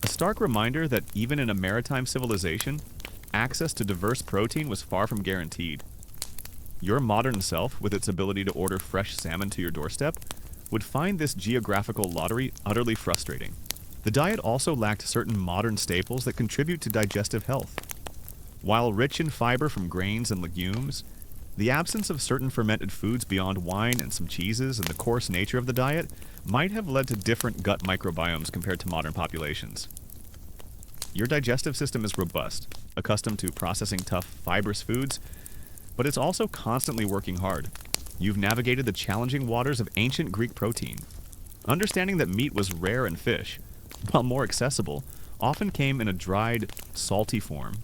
A stark reminder that even in a maritime civilization, access to diverse protein was far from guaranteed. Your modern self, with its ability to order fresh salmon to your doorstep, would find this geographical lottery utterly frustrating. The diet also lacked certain modern staples that contribute to digestive health. While rich in fiber from grains and legumes, the absence of certain fermented foods beyond wine and some cheeses and the coarse nature of the diet might have led to different gut microbiomes compared to modern populations. Your digestive system is robust, accustomed to processing tough, fibrous foods, but it's also constantly working hard. You've navigated the challenging waters of ancient Greek protein. Understanding that meat was rare and fish, while more accessible, often came in a dried, salty form.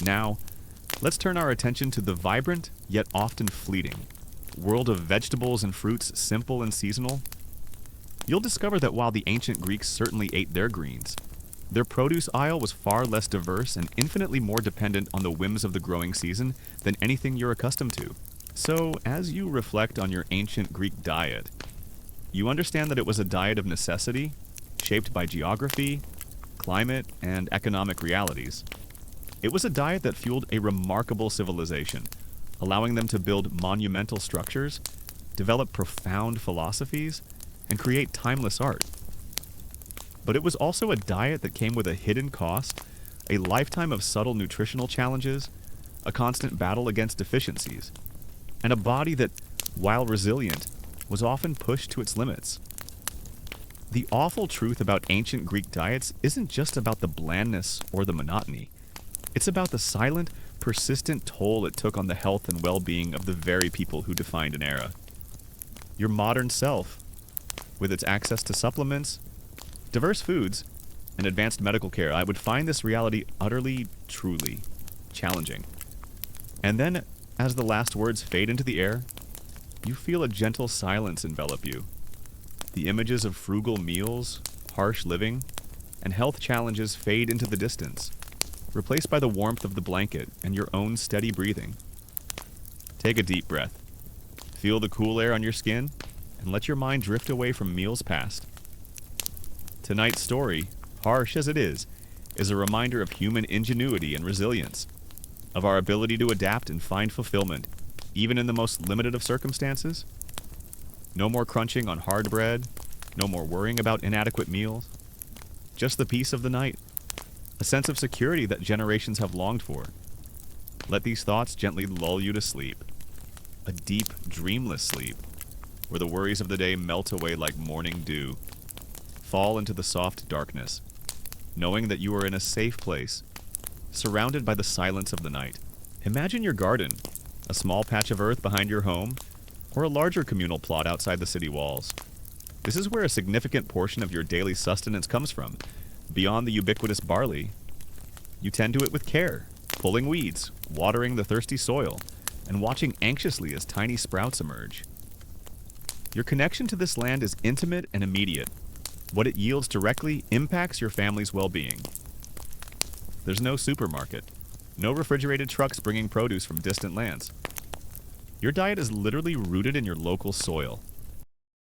Now, let's turn our attention to the vibrant, yet often fleeting, world of vegetables and fruits, simple and seasonal. You'll discover that while the ancient Greeks certainly ate their greens, their produce aisle was far less diverse and infinitely more dependent on the whims of the growing season than anything you're accustomed to. So, as you reflect on your ancient Greek diet, you understand that it was a diet of necessity, shaped by geography, climate, and economic realities. It was a diet that fueled a remarkable civilization, allowing them to build monumental structures, develop profound philosophies, and create timeless art. But it was also a diet that came with a hidden cost, a lifetime of subtle nutritional challenges, a constant battle against deficiencies, and a body that, while resilient, was often pushed to its limits. The awful truth about ancient Greek diets isn't just about the blandness or the monotony. It's about the silent, persistent toll it took on the health and well-being of the very people who defined an era. Your modern self, with its access to supplements, diverse foods, and advanced medical care, I would find this reality utterly, truly challenging. And then, as the last words fade into the air, you feel a gentle silence envelop you. The images of frugal meals, harsh living, and health challenges fade into the distance, replaced by the warmth of the blanket and your own steady breathing. Take a deep breath. Feel the cool air on your skin, and let your mind drift away from meals past. Tonight's story, harsh as it is a reminder of human ingenuity and resilience, of our ability to adapt and find fulfillment, even in the most limited of circumstances. No more crunching on hard bread, no more worrying about inadequate meals. Just the peace of the night, a sense of security that generations have longed for. Let these thoughts gently lull you to sleep, a deep, dreamless sleep, where the worries of the day melt away like morning dew. Fall into the soft darkness, knowing that you are in a safe place, surrounded by the silence of the night. Imagine your garden, a small patch of earth behind your home, or a larger communal plot outside the city walls. This is where a significant portion of your daily sustenance comes from. Beyond the ubiquitous barley, you tend to it with care, pulling weeds, watering the thirsty soil, and watching anxiously as tiny sprouts emerge. Your connection to this land is intimate and immediate. What it yields directly impacts your family's well-being. There's no supermarket, no refrigerated trucks bringing produce from distant lands. Your diet is literally rooted in your local soil,